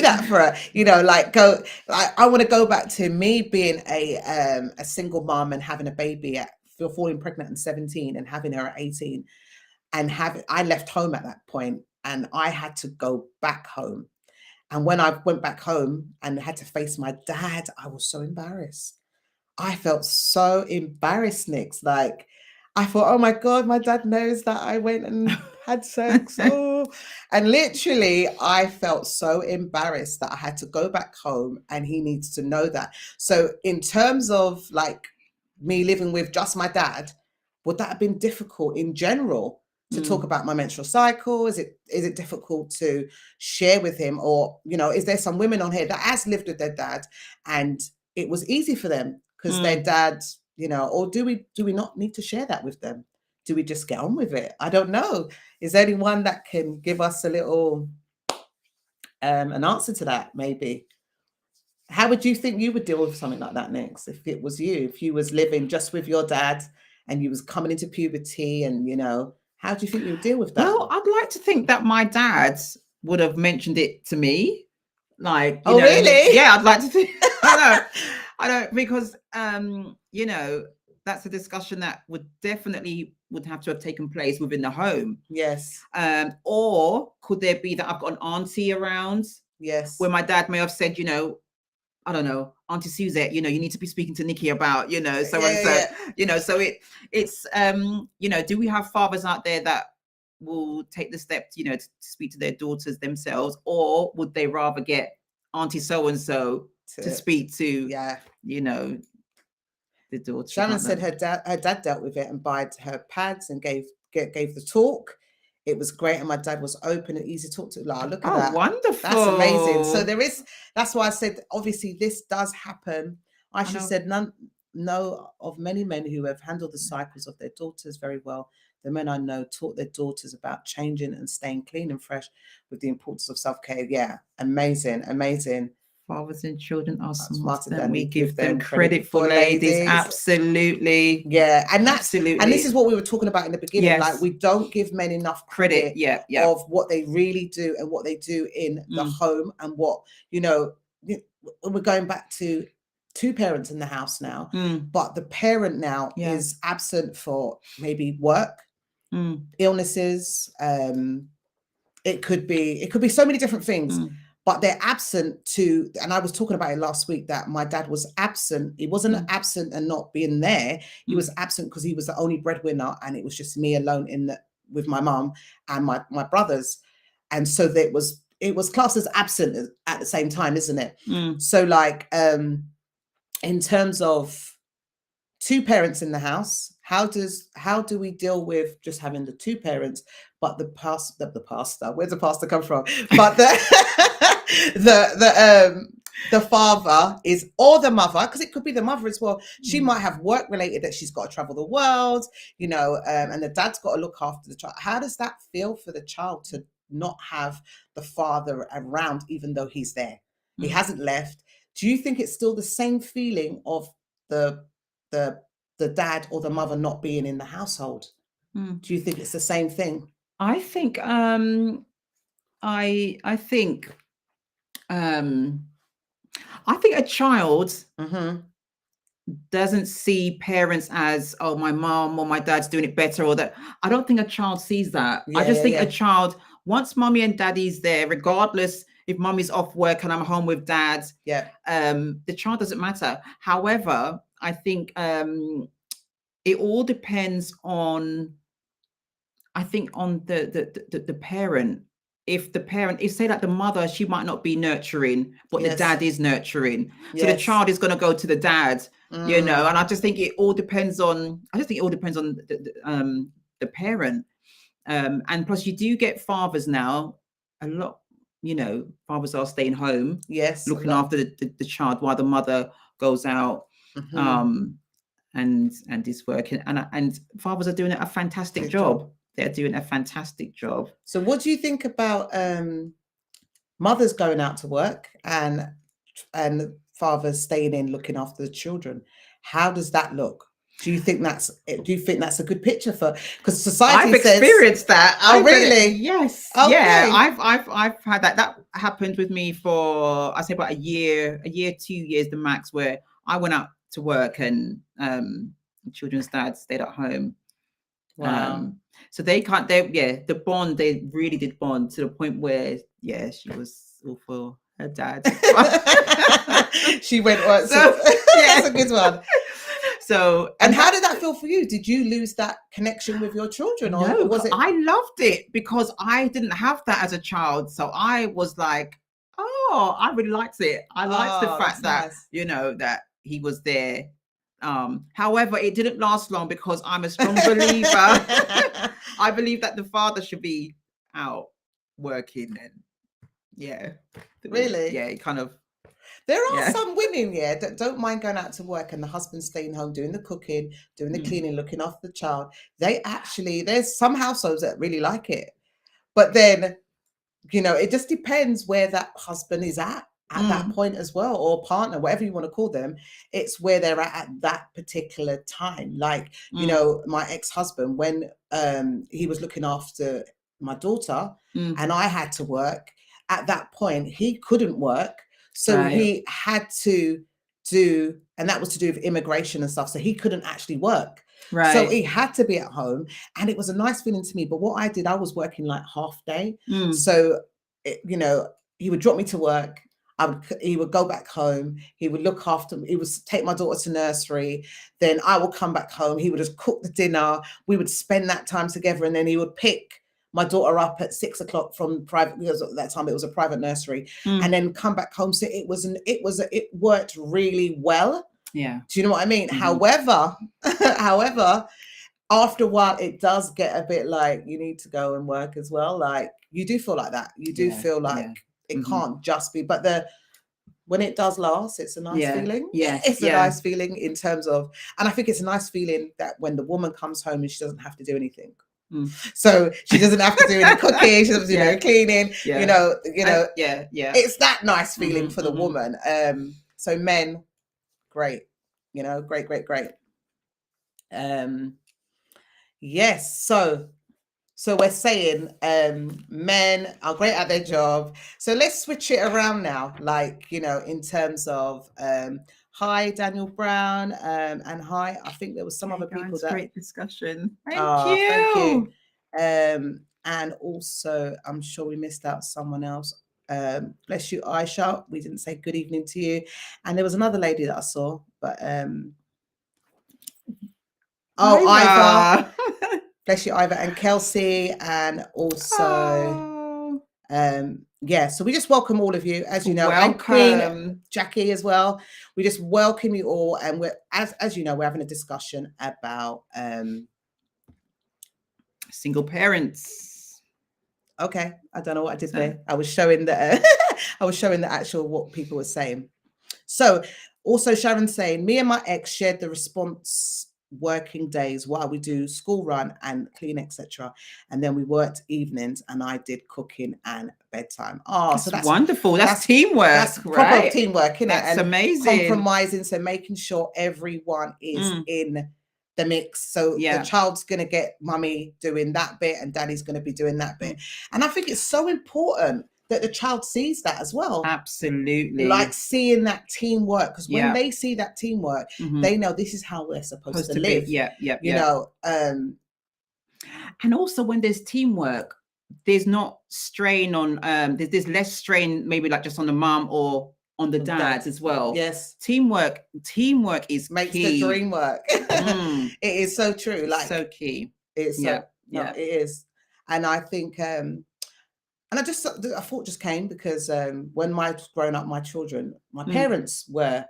S1: that for her? You know, like go. Like, I want to go back to me being a single mom and having a baby at falling pregnant at 17 and having her at 18, and I left home at that point, and I had to go back home. And when I went back home and had to face my dad, I was so embarrassed. I felt so embarrassed, Nix. Like, I thought, oh my God, my dad knows that I went and had sex. Oh, and literally, I felt so embarrassed that I had to go back home and he needs to know that. So, in terms of like me living with just my dad, would that have been difficult in general to talk about my menstrual cycle? Is it difficult to share with him? Or, you know, is there some women on here that has lived with their dad and it was easy for them because their dad, you know, or do we not need to share that with them? Do we just get on with it? I don't know. Is there anyone that can give us a little an answer to that, maybe? How would you think you would deal with something like that next if it was you, if you was living just with your dad and you was coming into puberty, and, you know, how do you think you would deal with that?
S2: Well, I'd like to think that my dad would have mentioned it to me. Like, you
S1: oh,
S2: know,
S1: really?
S2: Yeah, I'd like to think. I don't, because, you know, that's a discussion that would have to have taken place within the home.
S1: Yes.
S2: Or could there be that I've got an auntie around?
S1: Yes.
S2: Where my dad may have said, you know, I don't know, Auntie Suzette, you know, you need to be speaking to Nikki about, you know, so and so, you know, so it's you know, do we have fathers out there that will take the step, you know, to speak to their daughters themselves, or would they rather get Auntie so and so to speak to, you know, the daughter?
S1: Shannon said her dad dealt with it and buyed her pads and gave the talk. It was great, and my dad was open and easy to talk to. Like, look at that.
S2: Wonderful.
S1: That's amazing. So that's why I said, obviously this does happen. I should have said know of many men who have handled the cycles of their daughters very well. The men I know taught their daughters about changing and staying clean and fresh with the importance of self-care. Yeah, amazing, amazing.
S2: Fathers and children are smarter than we give them credit for, ladies. Absolutely.
S1: Yeah. And this is what we were talking about in the beginning.
S2: Yes.
S1: Like, we don't give men enough credit of what they really do and what they do in the home, and what, you know, we're going back to 2 parents in the house now, but the parent now is absent for maybe work, illnesses. It could be so many different things. But they're absent to, and I was talking about it last week, that my dad was absent. He wasn't absent and not being there. He was absent because he was the only breadwinner, and it was just me alone with my mom and my brothers. And so it was classed as absent at the same time, isn't it? So like, in terms of 2 parents in the house, how do we deal with just having the 2 parents, but the pastor, where's the pastor come from? But the father is, or the mother, because it could be the mother as well. She might have work related that she's got to travel the world, you know, and the dad's got to look after the child. How does that feel for the child to not have the father around, even though he's there? He hasn't left. Do you think it's still the same feeling of the dad or the mother not being in the household? Do you think it's the same thing?
S2: I think I think a child doesn't see parents as, oh, my mom or my dad's doing it better, or that. I don't think a child sees that. I just think a child, once mommy and daddy's there, regardless if mommy's off work and I'm home with dad, the child doesn't matter. However, I think it all depends on, I think, on the parent. If say that the mother, she might not be nurturing, but the dad is nurturing. So the child is going to go to the dad, you know, and I just think it all depends on, the parent. And plus you do get fathers now, a lot, you know, fathers are staying home, looking after the child while the mother goes out, and is working. And fathers are doing a fantastic job. they're doing a fantastic job.
S1: So what do you think about mothers going out to work and fathers staying in looking after the children? How does that look? Do you think that's a good picture for, because society
S2: I've experienced that.
S1: Oh, really?
S2: Yes.
S1: Okay.
S2: Yeah. I've had that. That happened with me for, I say, about a year, 2 years, the max, where I went out to work and children's dad stayed at home.
S1: Wow.
S2: So the bond, they really did bond to the point where, she was all for her dad.
S1: She went, so that's a good one.
S2: So,
S1: and how did that feel for you? Did you lose that connection with your children?
S2: No,
S1: or was it?
S2: I loved it because I didn't have that as a child. So I was like, oh, I really liked it. I liked the fact that, nice. That he was there. However, it didn't last long because I'm a strong believer. I believe that the father should be out working and
S1: Really?
S2: Yeah, it kind of.
S1: There are some women, that don't mind going out to work and the husband staying home, doing the cooking, doing the cleaning, looking after the child. There's some households that really like it. But then, it just depends where that husband is at that point as well, or partner, whatever you want to call them. It's where they're at that particular time. Like, my ex-husband, when he was looking after my daughter and I had to work, at that point, he couldn't work. So he had to do, and that was to do with immigration and stuff. So he couldn't actually work. Right. So he had to be at home, and it was a nice feeling to me. But what I did, I was working like half day. So, he would drop me to work. He would go back home. He would look after me. He would take my daughter to nursery. Then I would come back home. He would just cook the dinner. We would spend that time together. And then he would pick my daughter up at 6 o'clock from private, because at that time it was a private nursery, and then come back home. So it worked really well. Yeah. Do you know what I mean? However, after a while, it does get a bit like you need to go and work as well. Like, you do feel like that. You do feel like it can't just be, but when it does last, it's a nice feeling. Yeah. It's a nice feeling in terms of, and I think it's a nice feeling that when the woman comes home and she doesn't have to do anything. So she doesn't have to do any cooking, she doesn't do no cleaning, it's that nice feeling for the woman. So men, great, great. Yes, so we're saying men are great at their job. So let's switch it around now, like, in terms of hi, Daniel Brown, and hi, I think there was some other people that...
S2: Great discussion. Thank you.
S1: And also, I'm sure we missed out someone else. Bless you, Aisha. We didn't say good evening to you. And there was another lady that I saw, but... Iva. Bless you, Iva, and Kelsey, and also... so we just welcome all of you, as you know, and Queen Jackie as well. We just welcome you all, and we're as you know, we're having a discussion about
S2: single parents.
S1: Okay, I don't know what I did there. I was showing the actual what people were saying. So also Sharon saying, me and my ex shared the response working days while we do school run and clean, etc. And then we worked evenings, and I did cooking and bedtime. So that's
S2: wonderful. That's teamwork.
S1: That's proper teamwork, isn't it?
S2: That's amazing.
S1: Compromising, so making sure everyone is in the mix. So the child's going to get mummy doing that bit, and daddy's going to be doing that bit. And I think it's so important that the child sees that as well.
S2: Absolutely.
S1: Like seeing that teamwork, because when they see that teamwork, they know this is how we're supposed to live. And
S2: also when there's teamwork, there's not strain on, there's less strain maybe like just on the mom or on the dad as well.
S1: Yes.
S2: Teamwork is
S1: makes
S2: key.
S1: The dream work. It is so true. Like,
S2: so key.
S1: It's it is. And I think, and a thought just came because when I was growing up, my children, my parents were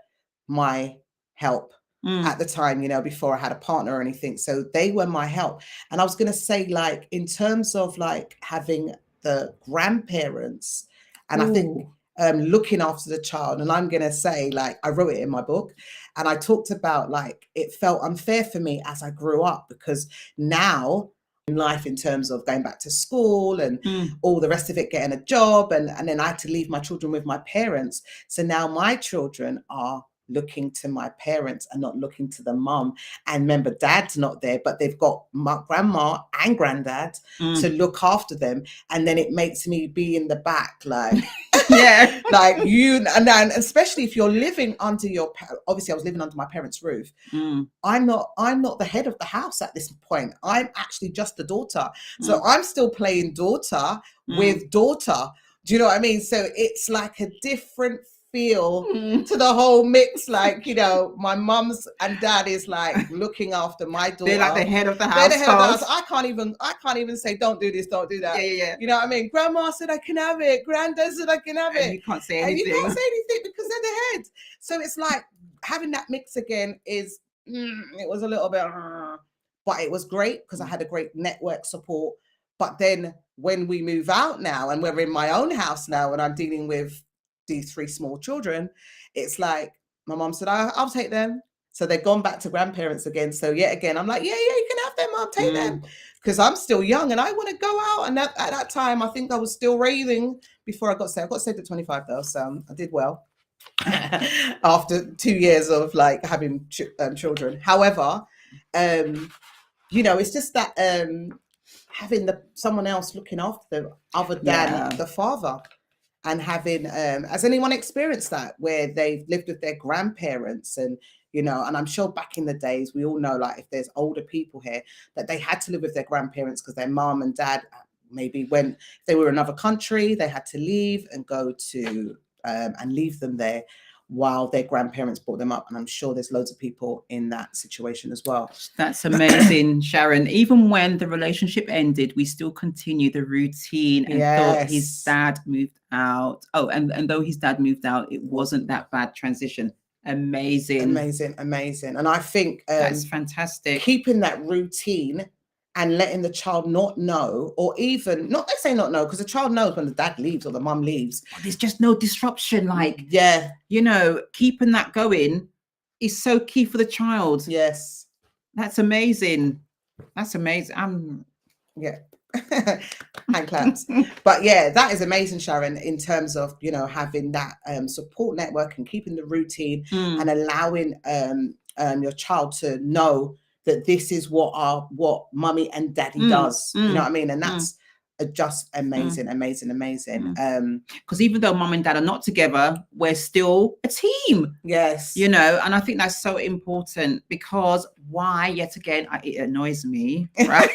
S1: my help at the time, before I had a partner or anything. So they were my help. And I was going to say, like, in terms of like having the grandparents, and I think looking after the child, and I'm going to say, like, I wrote it in my book, and I talked about, like, it felt unfair for me as I grew up, because now in life in terms of going back to school and
S2: Mm.
S1: all the rest of it, getting a job, and then I had to leave my children with my parents. So now my children are looking to my parents and not looking to the mum. And remember, dad's not there, but they've got grandma and granddad to look after them. And then it makes me be in the back, like,
S2: yeah,
S1: like you, and then especially if you're living under your, obviously I was living under my parents' roof. I'm not the head of the house at this point. I'm actually just the daughter. So I'm still playing daughter with daughter. Do you know what I mean? So it's like a different feel to the whole mix. Like, you know, my mum's and dad is like looking after my daughter.
S2: They're like the head of the house.
S1: They're the head of the house. I can't even say, don't do this, don't do that.
S2: Yeah.
S1: You know what I mean? Grandma said I can have it. Granddad said I can have it.
S2: And you can't say anything.
S1: And you can't say anything because they're the head. So it's like having that mix again is, it was a little bit, but it was great because I had a great network support. But then when we move out now and we're in my own house now and I'm dealing with these 3 small children, it's like my mom said, I'll take them. So they've gone back to grandparents again. So yet again, I'm like, yeah, you can have them, Mom, take them. Because I'm still young and I want to go out. And at that time, I think I was still raving before I got saved. I got saved at 25 though, so I did well. After 2 years of like having children. However, you know, it's just that having someone else looking after them other than the father, and having has anyone experienced that where they've lived with their grandparents? And you know, and I'm sure back in the days we all know, like if there's older people here, that they had to live with their grandparents because their mom and dad maybe when they were in another country, they had to leave and go to and leave them there while their grandparents brought them up. And I'm sure there's loads of people in that situation as well.
S2: That's amazing, Sharon. Even when the relationship ended, we still continued the routine and thought his dad moved out. Oh, and though his dad moved out, it wasn't that bad transition. Amazing.
S1: And I think
S2: that's fantastic.
S1: Keeping that routine and letting the child not know, or even not, let's say not know, because the child knows when the dad leaves or the mum leaves.
S2: But there's just no disruption. Like,
S1: yeah,
S2: you know, keeping that going is so key for the child.
S1: Yes.
S2: That's amazing. That's amazing.
S1: Yeah. Hand claps. But yeah, that is amazing, Sharon, in terms of, you know, having that support network and keeping the routine and allowing your child to know that this is what mummy and daddy does. You know what I mean? And that's just amazing.
S2: Because even though mum and dad are not together, we're still a team.
S1: Yes.
S2: You know, and I think that's so important, because why, yet again, it annoys me, right?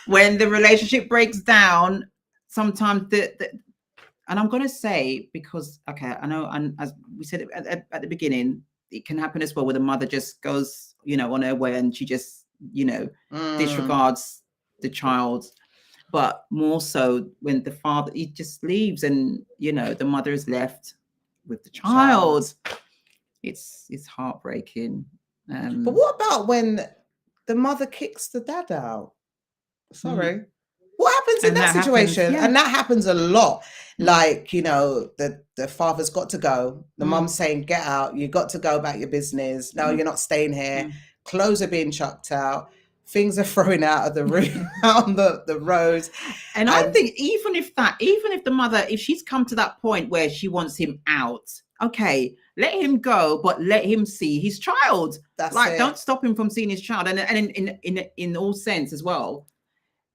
S2: When the relationship breaks down, sometimes and I'm going to say, because, okay, I know, and as we said at the beginning, it can happen as well, where the mother just goes, you know, on her way and she just, you know, disregards the child. But more so when the father, he just leaves and, you know, the mother is left with the child. It's heartbreaking.
S1: But what about when the mother kicks the dad out? Sorry. What happens in that situation? And that happens a lot. Like, you know, the father's got to go. The mum's saying, get out. You got to go about your business. No, you're not staying here. Clothes are being chucked out. Things are thrown out of the room, out on the roads.
S2: And I think even if the mother, if she's come to that point where she wants him out, okay, let him go, but let him see his child.
S1: That's
S2: like,
S1: it.
S2: Don't stop him from seeing his child. And in all sense as well,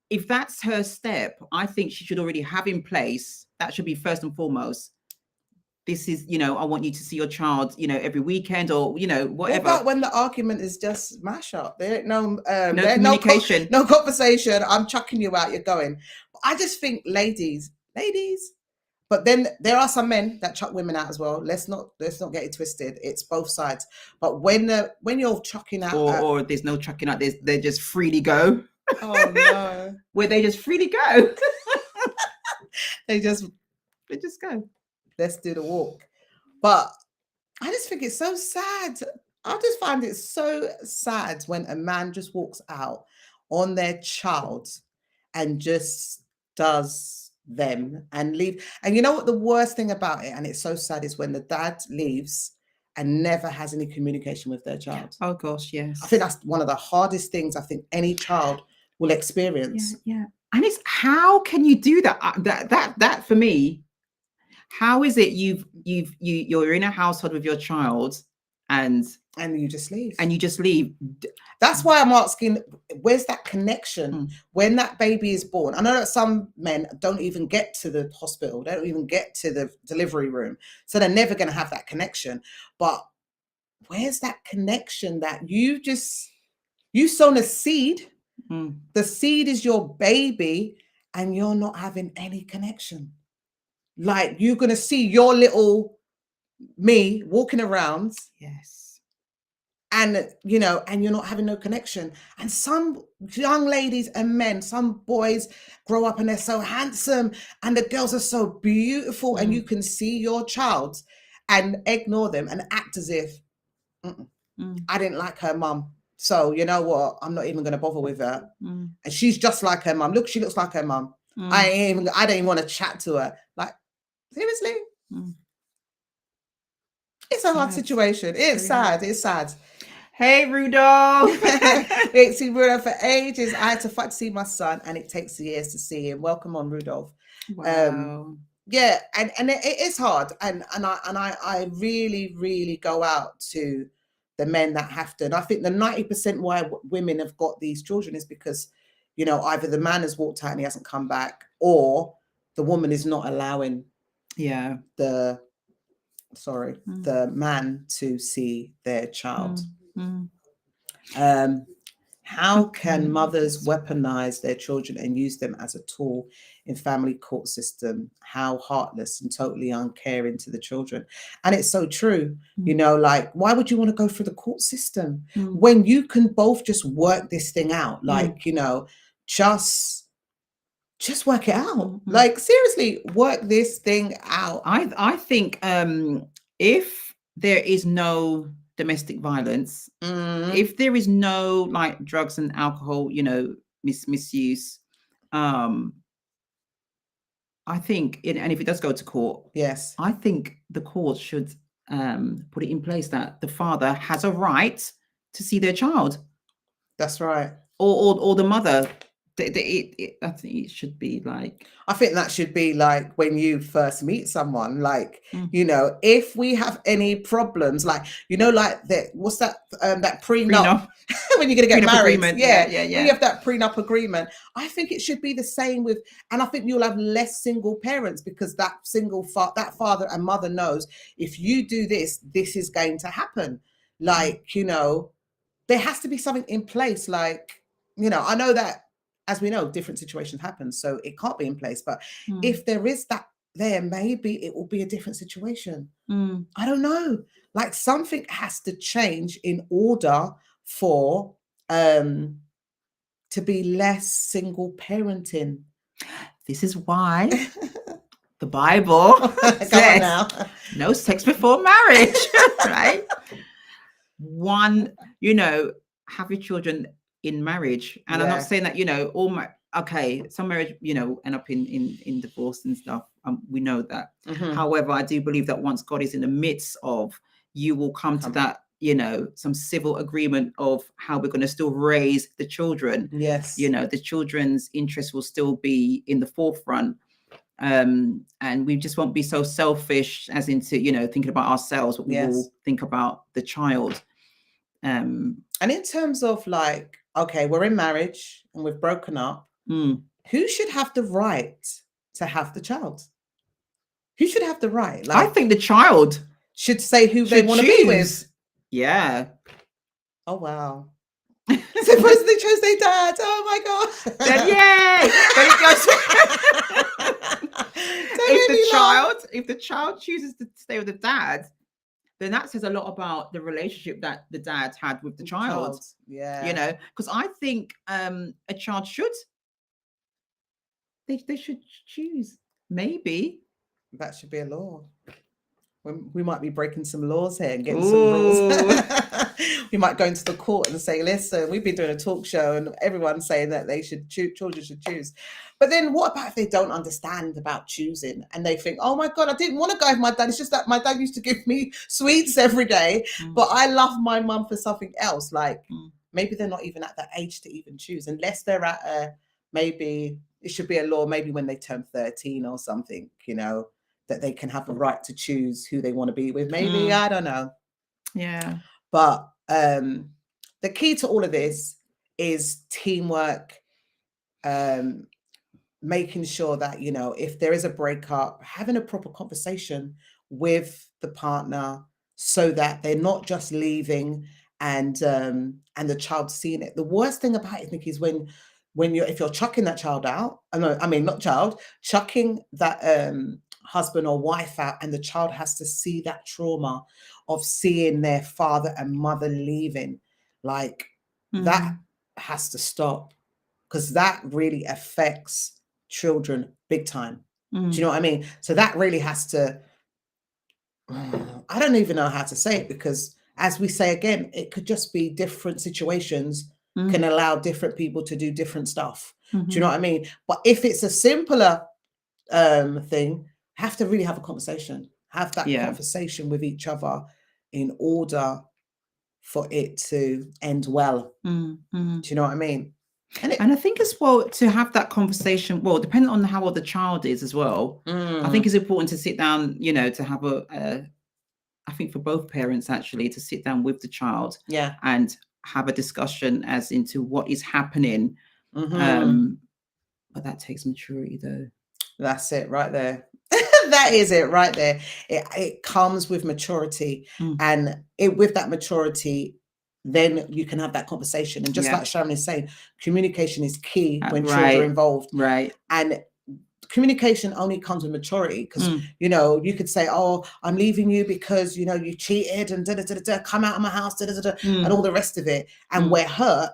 S2: if that's her step, I think she should already have in place. That should be first and foremost. This is, you know, I want you to see your child, you know, every weekend, or, you know, whatever.
S1: What about when the argument is just mash up? There ain't no
S2: communication,
S1: no conversation. I'm chucking you out. You're going. I just think, ladies. But then there are some men that chuck women out as well. Let's not get it twisted. It's both sides. But when you're chucking out,
S2: or there's no chucking out, they just freely go.
S1: Oh no!
S2: Where they just freely go.
S1: they just
S2: go.
S1: Let's do the walk. But I just think it's so sad. I just find it so sad when a man just walks out on their child and just does them and leave. And you know what the worst thing about it, and it's so sad, is when the dad leaves and never has any communication with their child.
S2: Oh gosh, yes.
S1: I think that's one of the hardest things I think any child will experience.
S2: Yeah. And it's, how can you do that? That for me, how is it you're in a household with your child and
S1: you just leave?
S2: And you just leave.
S1: That's why I'm asking, where's that connection when that baby is born? I know that some men don't even get to the hospital. They don't even get to the delivery room. So they're never going to have that connection. But where's that connection that you sown a seed? The seed is your baby and you're not having any connection. Like, you're going to see your little me walking around.
S2: Yes.
S1: And, you know, and you're not having no connection. And some young ladies and men, some boys grow up and they're so handsome and the girls are so beautiful and you can see your child and ignore them and act as if, I didn't like her mum. So, you know what? I'm not even going to bother with her. And she's just like her mum. Look, she looks like her mum. I don't even want to chat to her. Like, seriously? It's a hard situation. It's sad. It's sad.
S2: Hey, Rudolph.
S1: It's seen Rudolph for ages. I had to fight to see my son, and it takes years to see him. Welcome on, Rudolph.
S2: Wow.
S1: Yeah, and it is hard, and I really, really go out to the men that have to. And I think the 90% why women have got these children is because, you know, either the man has walked out and he hasn't come back, or the woman is not allowing the man to see their child. How can mothers weaponize their children and use them as a tool in family court system? How heartless and totally uncaring to the children. And it's so true. You know, like, why would you want to go through the court system when you can both just work this thing out? Like, you know, just work it out. Like, seriously, work this thing out.
S2: I think if there is no domestic violence, if there is no like drugs and alcohol, you know, misuse, I think, and if it does go to court,
S1: yes,
S2: I think the court should put it in place that the father has a right to see their child.
S1: That's right.
S2: Or the mother. I think it should be like.
S1: I think that should be like when you first meet someone, like, you know, if we have any problems, like, you know, like that, what's that, that prenup. When you're going to get married. Yeah. When you have that prenup agreement, I think it should be the same with, and I think you'll have less single parents because that that father and mother knows if you do this, this is going to happen. Like, you know, there has to be something in place. Like, you know, I know that, as we know, different situations happen, so it can't be in place. But if there is that there, maybe it will be a different situation. I don't know. Like, something has to change in order for to be less single parenting.
S2: This is why the Bible says
S1: now.
S2: No sex before marriage, right? One, you know, have your children in marriage. And I'm not saying that, you know, some marriage, you know, end up in divorce and stuff. We know that. However, I do believe that once God is in the midst of, you will come to that, you know, some civil agreement of how we're going to still raise the children.
S1: Yes.
S2: You know, the children's interests will still be in the forefront. And we just won't be so selfish as into, you know, thinking about ourselves, but we will think about the child.
S1: And in terms of like, okay, we're in marriage and we've broken up. Who should have the right to have the child? Who should have the right?
S2: Like, I think the child
S1: should say who they want to be with.
S2: Yeah.
S1: Oh, wow. Suppose they chose their dad. Oh my gosh.
S2: Then yay! Then it goes. If the child chooses to stay with the dad, then that says a lot about the relationship that the dad had with the child.
S1: Yeah.
S2: You know, because I think a child should. They should choose. Maybe.
S1: That should be a law. We might be breaking some laws here and getting some rules. We might go into the court and say, listen, we've been doing a talk show and everyone's saying that they should children should choose. But then what about if they don't understand about choosing and they think, oh my God, I didn't want to go with my dad. It's just that my dad used to give me sweets every day, but I love my mum for something else. Like, maybe they're not even at that age to even choose, unless they're at maybe it should be a law, maybe when they turn 13 or something, that they can have the right to choose who they want to be with. Maybe, I don't know.
S2: Yeah.
S1: But the key to all of this is teamwork, making sure that, if there is a breakup, having a proper conversation with the partner so that they're not just leaving and the child seeing it. The worst thing about it, Nikki, is if you're chucking that child out, chucking that husband or wife out, and the child has to see that trauma of seeing their father and mother leaving, like that has to stop, because that really affects children big time. Do you know what I mean? So that really has to, I don't even know how to say it, because as we say again, it could just be different situations can allow different people to do different stuff. Do you know what I mean? But if it's a simpler thing, have to really have a conversation, have that conversation with each other in order for it to end well. Do you know what I mean?
S2: And I think as well, to have that conversation, well, depending on how old the child is as well, I think it's important to sit down, to have I think for both parents actually, to sit down with the child and have a discussion as into what is happening. But that takes maturity though.
S1: That's it right there. That is it right there. It comes with maturity, and with that maturity, then you can have that conversation. And just like Sharon is saying, communication is key when children are involved.
S2: Right.
S1: And communication only comes with maturity, because you could say, oh, I'm leaving you because you cheated and come out of my house, and all the rest of it, and we're hurt.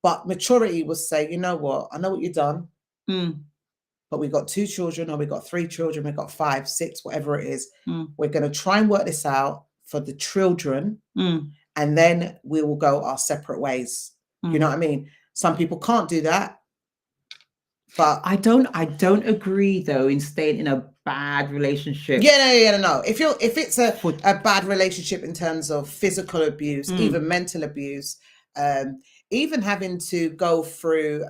S1: But maturity will say, you know what, I know what you've done, but we've got 2 children, or we've got 3 children, we've got 5, 6, whatever it is. We're going to try and work this out for the children, and then we will go our separate ways. You know what I mean? Some people can't do that. But
S2: I don't agree though in staying in a bad relationship.
S1: No. If it's a bad relationship in terms of physical abuse, even mental abuse, even having to go through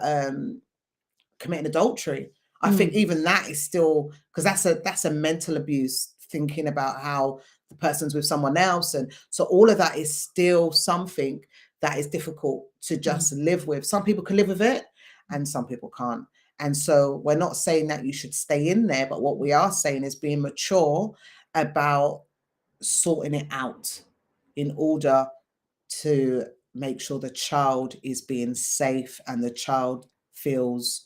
S1: committing adultery, I think even that is still, because that's a mental abuse, thinking about how the person's with someone else, and so all of that is still something that is difficult to just live with. Some people can live with it, and some people can't. And so we're not saying that you should stay in there, but what we are saying is being mature about sorting it out in order to make sure the child is being safe and the child feels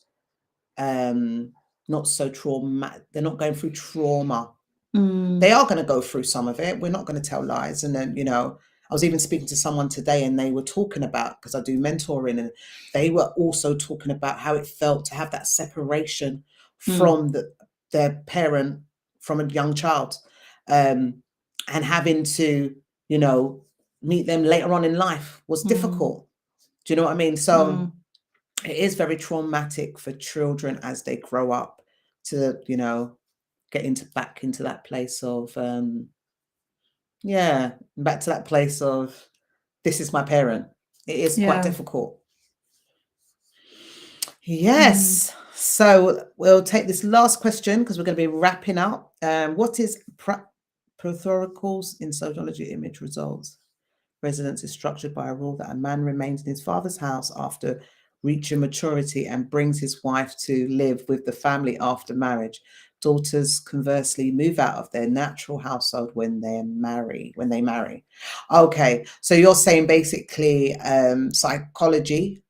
S1: not so traumatic. They're not going through trauma. They are going to go through some of it. We're not going to tell lies. And then, I was even speaking to someone today, and they were talking about, because I do mentoring, and they were also talking about how it felt to have that separation from their parent from a young child, and having to, meet them later on in life was difficult. Do you know what I mean? So it is very traumatic for children as they grow up to, get back into that place of, back to that place of, this is my parent. It is quite difficult. Yes. So we'll take this last question, because we're going to be wrapping up. What is prothoricals in sociology image results? Residence is structured by a rule that a man remains in his father's house after reaching maturity and brings his wife to live with the family after marriage. Daughters, conversely, move out of their natural household when they marry. Okay, so you're saying basically sociology,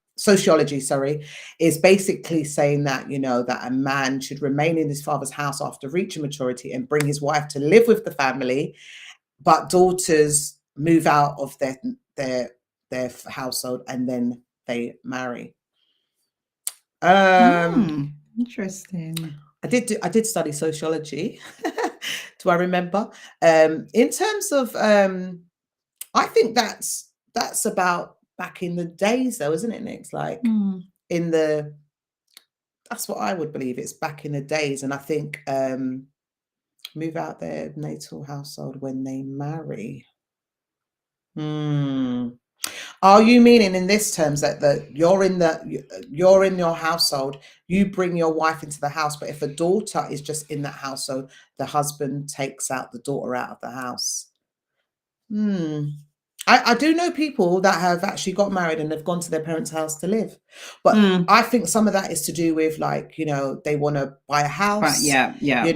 S1: is basically saying that, that a man should remain in his father's house after reaching maturity and bring his wife to live with the family, but daughters move out of their household and then they marry.
S2: Interesting.
S1: I did study sociology. Do I remember? In terms of, I think that's about back in the days, though, isn't it, Nick? It's like that's what I would believe. It's back in the days, and I think move out their natal household when they marry. Are you meaning in this terms that you're in your household, you bring your wife into the house, but if a daughter is just in that household, the husband takes out the daughter out of the house? I do know people that have actually got married and they've gone to their parents' house to live. But I think some of that is to do with, like, they want to buy a house.
S2: But yeah.
S1: They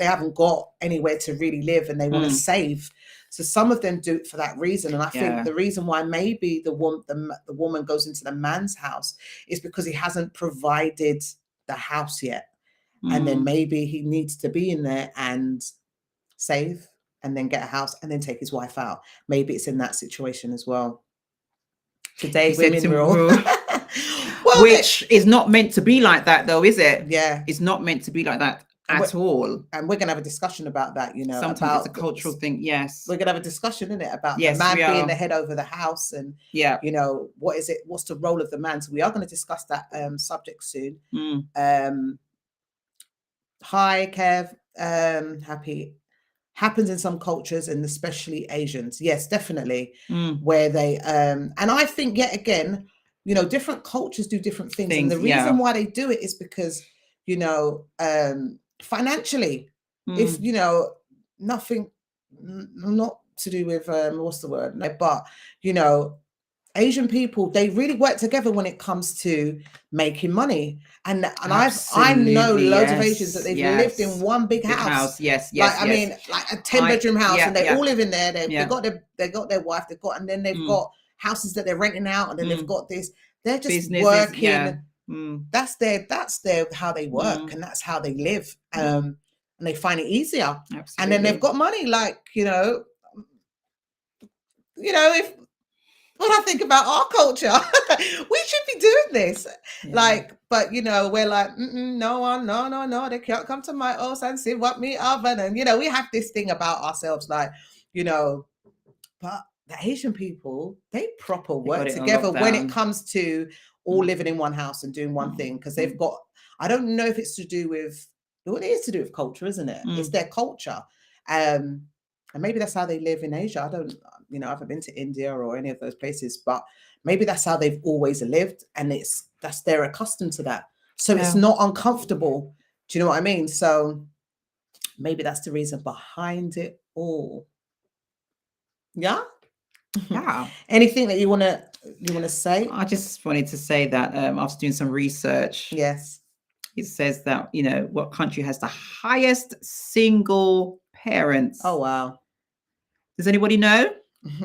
S1: haven't got anywhere to really live and they want to save. So some of them do it for that reason. And I think the reason why maybe the woman goes into the man's house is because he hasn't provided the house yet. And then maybe he needs to be in there and save and then get a house and then take his wife out. Maybe it's in that situation as well. Today, women rule.
S2: Well, which is not meant to be like that, though, is it?
S1: Yeah.
S2: It's not meant to be like that at all.
S1: And we're going to have a discussion about that,
S2: Sometimes about it's a cultural thing, yes.
S1: We're going to have a discussion, in it, about the man being the head over the house and, what is it? What's the role of the man? So we are going to discuss that subject soon. Hi, Kev. Happy. Happens in some cultures and especially Asians. Yes, definitely. Where they and I think yet again, different cultures do different things. And the reason why they do it is because, financially, if nothing, not to do with what's the word? No, but Asian people, they really work together when it comes to making money. And I know loads of Asians that they've lived in one big house. I mean, like a 10-bedroom house, and they all live in there. They got their wife, and then they've got houses that they're renting out, and then they've got this. They're just businesses, working. That's their how they work, and that's how they live. And they find it easier. Absolutely. And then they've got money, like, if when I think about our culture, we should be doing this. But we're like, no, they can't come to my house and see what me oven. And we have this thing about ourselves, like, but the Asian people, they proper work together when it comes to all living in one house and doing one thing, because they've got, I don't know if it's to do with, well, it is to do with culture, isn't it? It's their culture. And maybe that's how they live in Asia. I don't, I haven't been to India or any of those places, but maybe that's how they've always lived, and they're accustomed to that. So it's not uncomfortable. Do you know what I mean? So maybe that's the reason behind it all. Yeah.
S2: Yeah.
S1: Anything that you want to say?
S2: I just wanted to say that after doing some research,
S1: yes,
S2: it says that what country has the highest single parents?
S1: Oh wow!
S2: Does anybody know?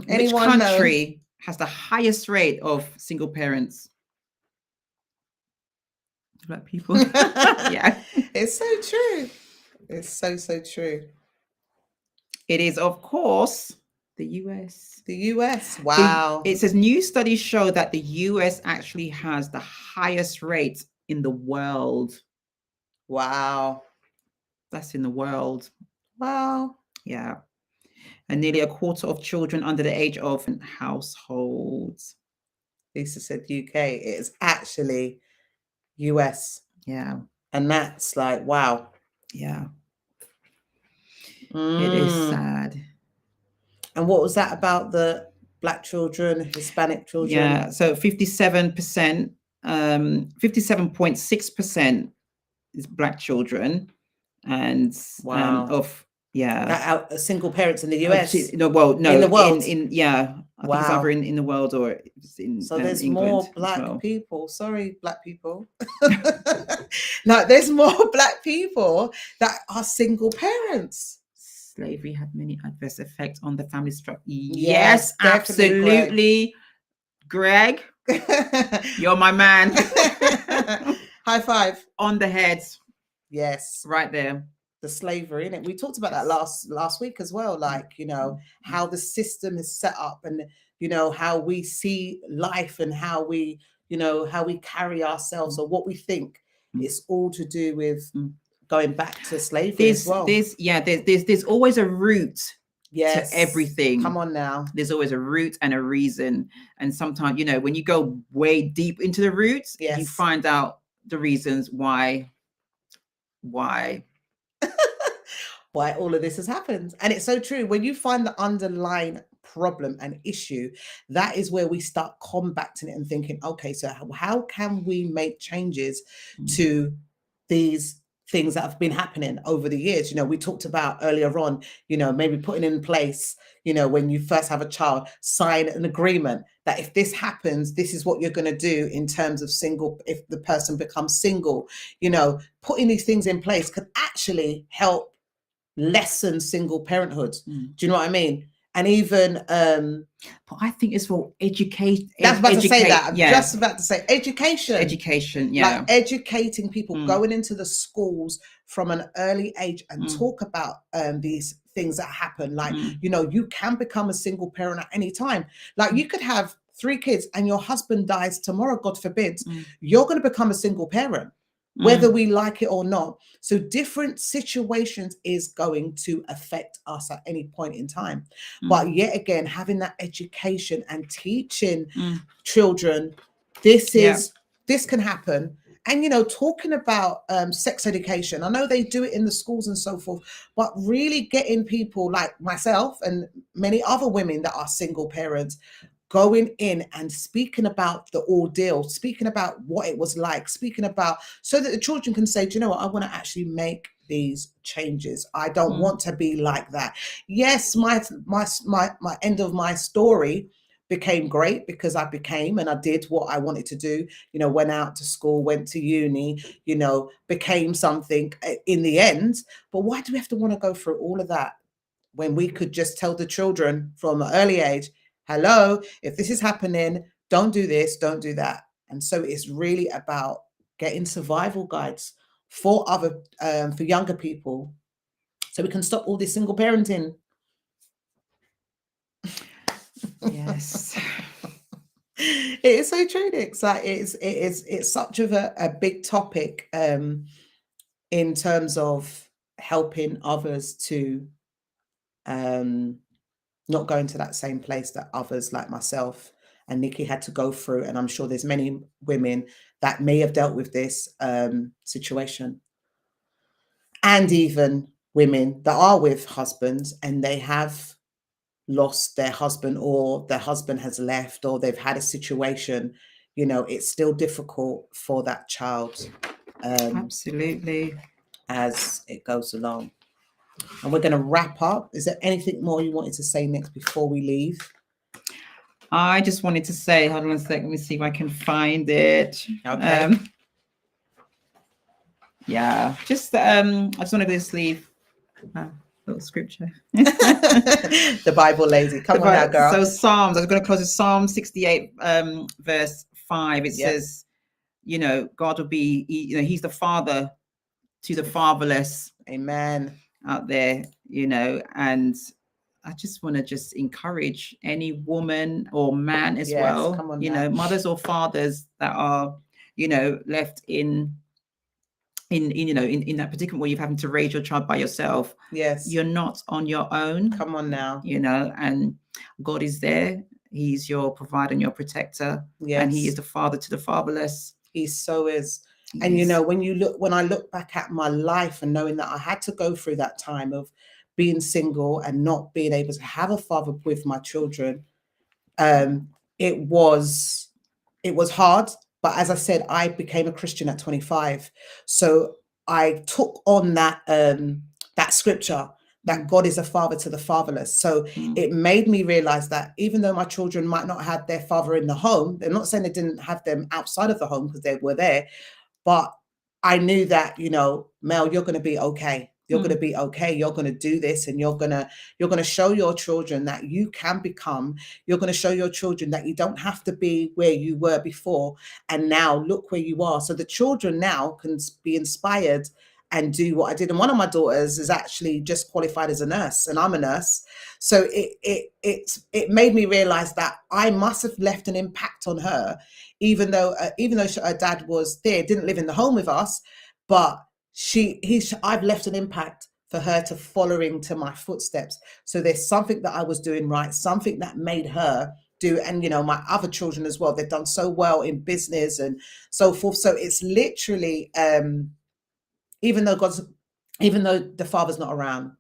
S2: Which country
S1: know?
S2: Has the highest rate of single parents? Black people. Yeah,
S1: it's so true. It's so true.
S2: It is, of course, the US.
S1: The US. Wow.
S2: It says new studies show that the US actually has the highest rate in the world.
S1: Wow.
S2: That's in the world.
S1: Wow.
S2: Yeah. And nearly a quarter of children under the age of households.
S1: Lisa said UK. It is actually US.
S2: Yeah.
S1: And that's like, wow.
S2: Yeah. It is sad.
S1: And what was that about the Black children, Hispanic children?
S2: Yeah. So 57%, 57.6% is Black children. And
S1: wow. Single parents in the US.
S2: No, well, no,
S1: in the world.
S2: I think it's either in the world or it's in.
S1: So there's
S2: England
S1: more Black people. Sorry, Black people. Like there's more Black people that are single parents.
S2: Slavery had many adverse effects on the family structure.
S1: Yes,
S2: absolutely, Greg. You're my man.
S1: High five
S2: on the head.
S1: Yes,
S2: right there.
S1: The slavery, innit? We talked about that last week as well, like, how the system is set up and, how we see life and how we, how we carry ourselves or what we think. It's all to do with going back to slavery as well.
S2: There's always a root to everything.
S1: Come on now.
S2: There's always a root and a reason. And sometimes, when you go way deep into the roots, you find out the reasons why
S1: all of this has happened. And it's so true. When you find the underlying problem and issue, that is where we start combating it and thinking, okay, so how can we make changes to these things that have been happening over the years? We talked about earlier on, maybe putting in place, when you first have a child, sign an agreement that if this happens, this is what you're going to do in terms of single, if the person becomes single. Putting these things in place could actually help lessen single parenthood. Do you know what I mean? And even
S2: but I think it's for educate.
S1: That's about to say that. I'm
S2: yeah.
S1: just about to say education.
S2: Yeah.
S1: Like educating people, going into the schools from an early age and talk about these things that happen. Like, you can become a single parent at any time. Like you could have 3 kids and your husband dies tomorrow, God forbid. You're going to become a single parent, whether we like it or not. So different situations is going to affect us at any point in time. But yet again, having that education and teaching children, this can happen. And, talking about sex education, I know they do it in the schools and so forth, but really getting people like myself and many other women that are single parents going in and speaking about the ordeal, speaking about what it was like, speaking about, so that the children can say, do you know what, I want to actually make these changes. I don't want to be like that. Yes, my end of my story became great because I became and I did what I wanted to do, went out to school, went to uni, became something in the end. But why do we have to want to go through all of that when we could just tell the children from an early age, hello, if this is happening, don't do this, don't do that. And so it's really about getting survival guides for for younger people, so we can stop all this single parenting.
S2: Yes.
S1: It is so true, Nick. Like it's such of a big topic in terms of helping others to not go into that same place that others like myself and Nikki had to go through. And I'm sure there's many women that may have dealt with this situation. And even women that are with husbands and they have lost their husband, or their husband has left, or they've had a situation, it's still difficult for that child.
S2: Absolutely.
S1: As it goes along. And we're going to wrap up. Is there anything more you wanted to say next before we leave?
S2: I just wanted to say, hold on a second, let me see if I can find it.
S1: Okay.
S2: Yeah, just I just want to just leave a little scripture.
S1: The Bible lady. Come on now, girl.
S2: So Psalms, I was going to close with Psalm 68, verse 5. It says, God will be, he's the father to the fatherless.
S1: Amen.
S2: Out there, and I just want to just encourage any woman or man as well,
S1: come on now.
S2: Mothers or fathers that are, left in that particular way, you're having to raise your child by yourself.
S1: Yes.
S2: You're not on your own.
S1: Come on now.
S2: And God is there. He's your provider and your protector. Yes. And he is the father to the fatherless.
S1: He so is. And when I look back at my life and knowing that I had to go through that time of being single and not being able to have a father with my children, it was hard. But as I said, I became a Christian at 25. So I took on that scripture that God is a father to the fatherless. So it made me realize that even though my children might not have their father in the home, they're not saying they didn't have them outside of the home because they were there. But I knew that, Mel, you're going to be okay. You're going to be okay. You're going to do this, and you're going to show your children that you can become. You're going to show your children that you don't have to be where you were before. And now look where you are. So the children now can be inspired and do what I did. And one of my daughters is actually just qualified as a nurse, and I'm a nurse. So it made me realize that I must have left an impact on her, even though her dad was there, didn't live in the home with us, but I've left an impact for her to following to my footsteps. So there's something that I was doing right, something that made her do. And, my other children as well, they've done so well in business and so forth. So it's literally, even though the father's not around,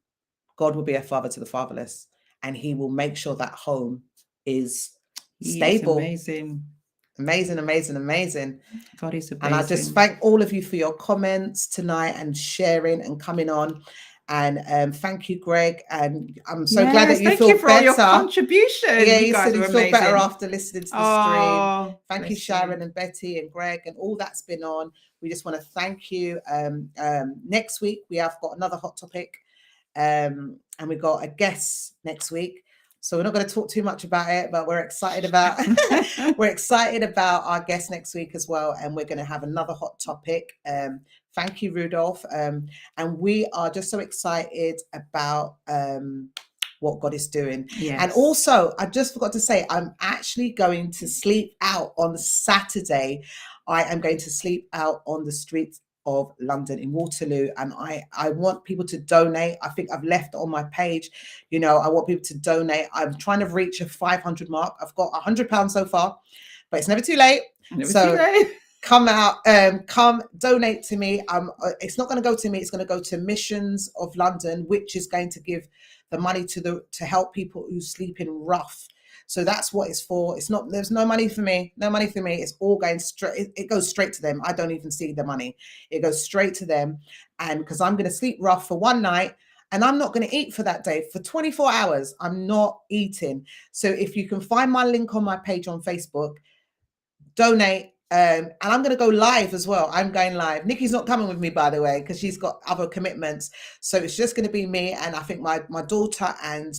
S1: God will be a father to the fatherless. and he will make sure that home is stable.
S2: Amazing.
S1: Amazing, amazing, amazing.
S2: God is amazing.
S1: And I just thank all of you for your comments tonight and sharing and coming on. And thank you, Greg. And I'm so glad that you feel better.
S2: Thank you for all your contribution.
S1: Yeah, you said you feel better after listening to the stream. Thank you, Sharon
S2: you.
S1: and Betty and Greg and all that's been on. We just want to thank you. Next week, we have got another hot topic. And we've got a guest next week. So we're not going to talk too much about it, but we're excited about our guest next week as well. And we're going to have another hot topic. Thank you, Rudolph. And we are just so excited about what God is doing.
S2: Yes.
S1: And also, I just forgot to say, I'm actually going to sleep out on Saturday. I am going to sleep out on the streets of London in Waterloo, and I want people to donate. I think I've left on my page, you know, I want people to donate. I'm trying to reach a 500 mark. I've got £100 so far, but it's never too late. Come out, come donate to me. It's not going to go to me, it's going to go to Missions of London, which is going to give the money to help people who sleep in rough. So that's what it's for. It's not, there's no money for me, It's all going straight. It goes straight to them. I don't even see the money. It goes straight to them. And because I'm going to sleep rough for one night and I'm not going to eat for that day for 24 hours. I'm not eating. So if you can find my link on my page on Facebook, donate. And I'm going to go live as well. I'm going live. Nikki's not coming with me, by the way, because she's got other commitments. So it's just going to be me. And I think my daughter and,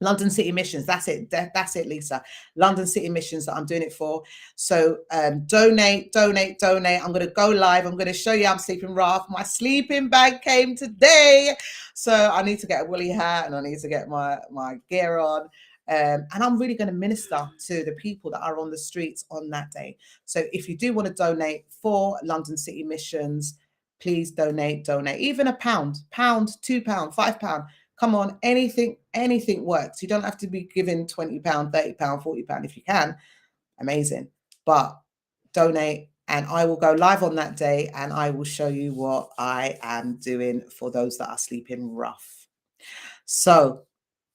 S1: London City Missions. That's it. That's it, Lisa. London City Missions that I'm doing it for. So donate. I'm going to go live. I'm going to show you I'm sleeping rough. My sleeping bag came today. So I need to get a woolly hat and I need to get my gear on. And I'm really going to minister to the people that are on the streets on that day. So if you do want to donate for London City Missions, please donate. Even £1, £2, £5. Come on, anything works. You don't have to be giving £20, £30, £40 if you can. Amazing. But donate and I will go live on that day and I will show you what I am doing for those that are sleeping rough. So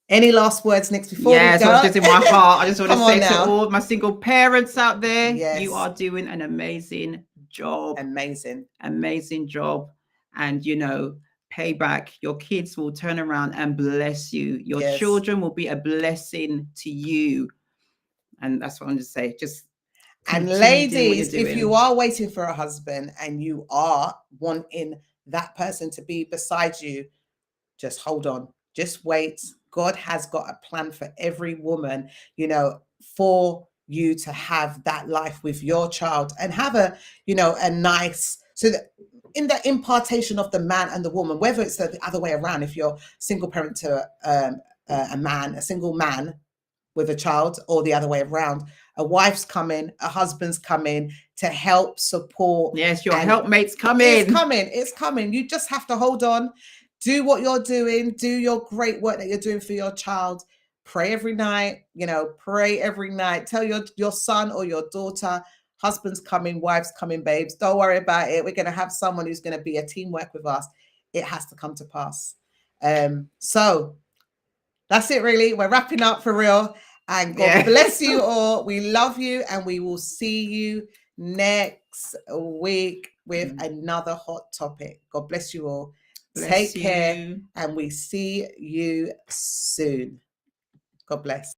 S1: any last words, Nick, before we go?
S2: Yes, it's just in my heart. I just want to say to all my single parents out there, you are doing an amazing job. Amazing job. And, you know, payback, your kids will turn around and bless you. Your children will be a blessing to you. And that's what I'm just saying.
S1: And ladies, if you are waiting for a husband and you are wanting that person to be beside you, just hold on. Just wait. God has got a plan for every woman, you know, for you to have that life with your child and have a, you know, a nice, so that in the impartation of the man and the woman, whether it's the other way around, if you're single parent to a single man with a child, or the other way around, a wife's coming, a husband's coming to help support.
S2: Yes, your helpmate's coming.
S1: It's coming. You just have to hold on. Do what you're doing. Do your great work that you're doing for your child. Pray every night, you know, pray every night. Tell your son or your daughter, husband's coming, wife's coming, babes. Don't worry about it. We're going to have someone who's going to be a teamwork with us. It has to come to pass. So that's it, really. We're wrapping up for real. And God bless you all. We love you. And we will see you next week with another hot topic. God bless you all. Take care. And we see you soon. God bless.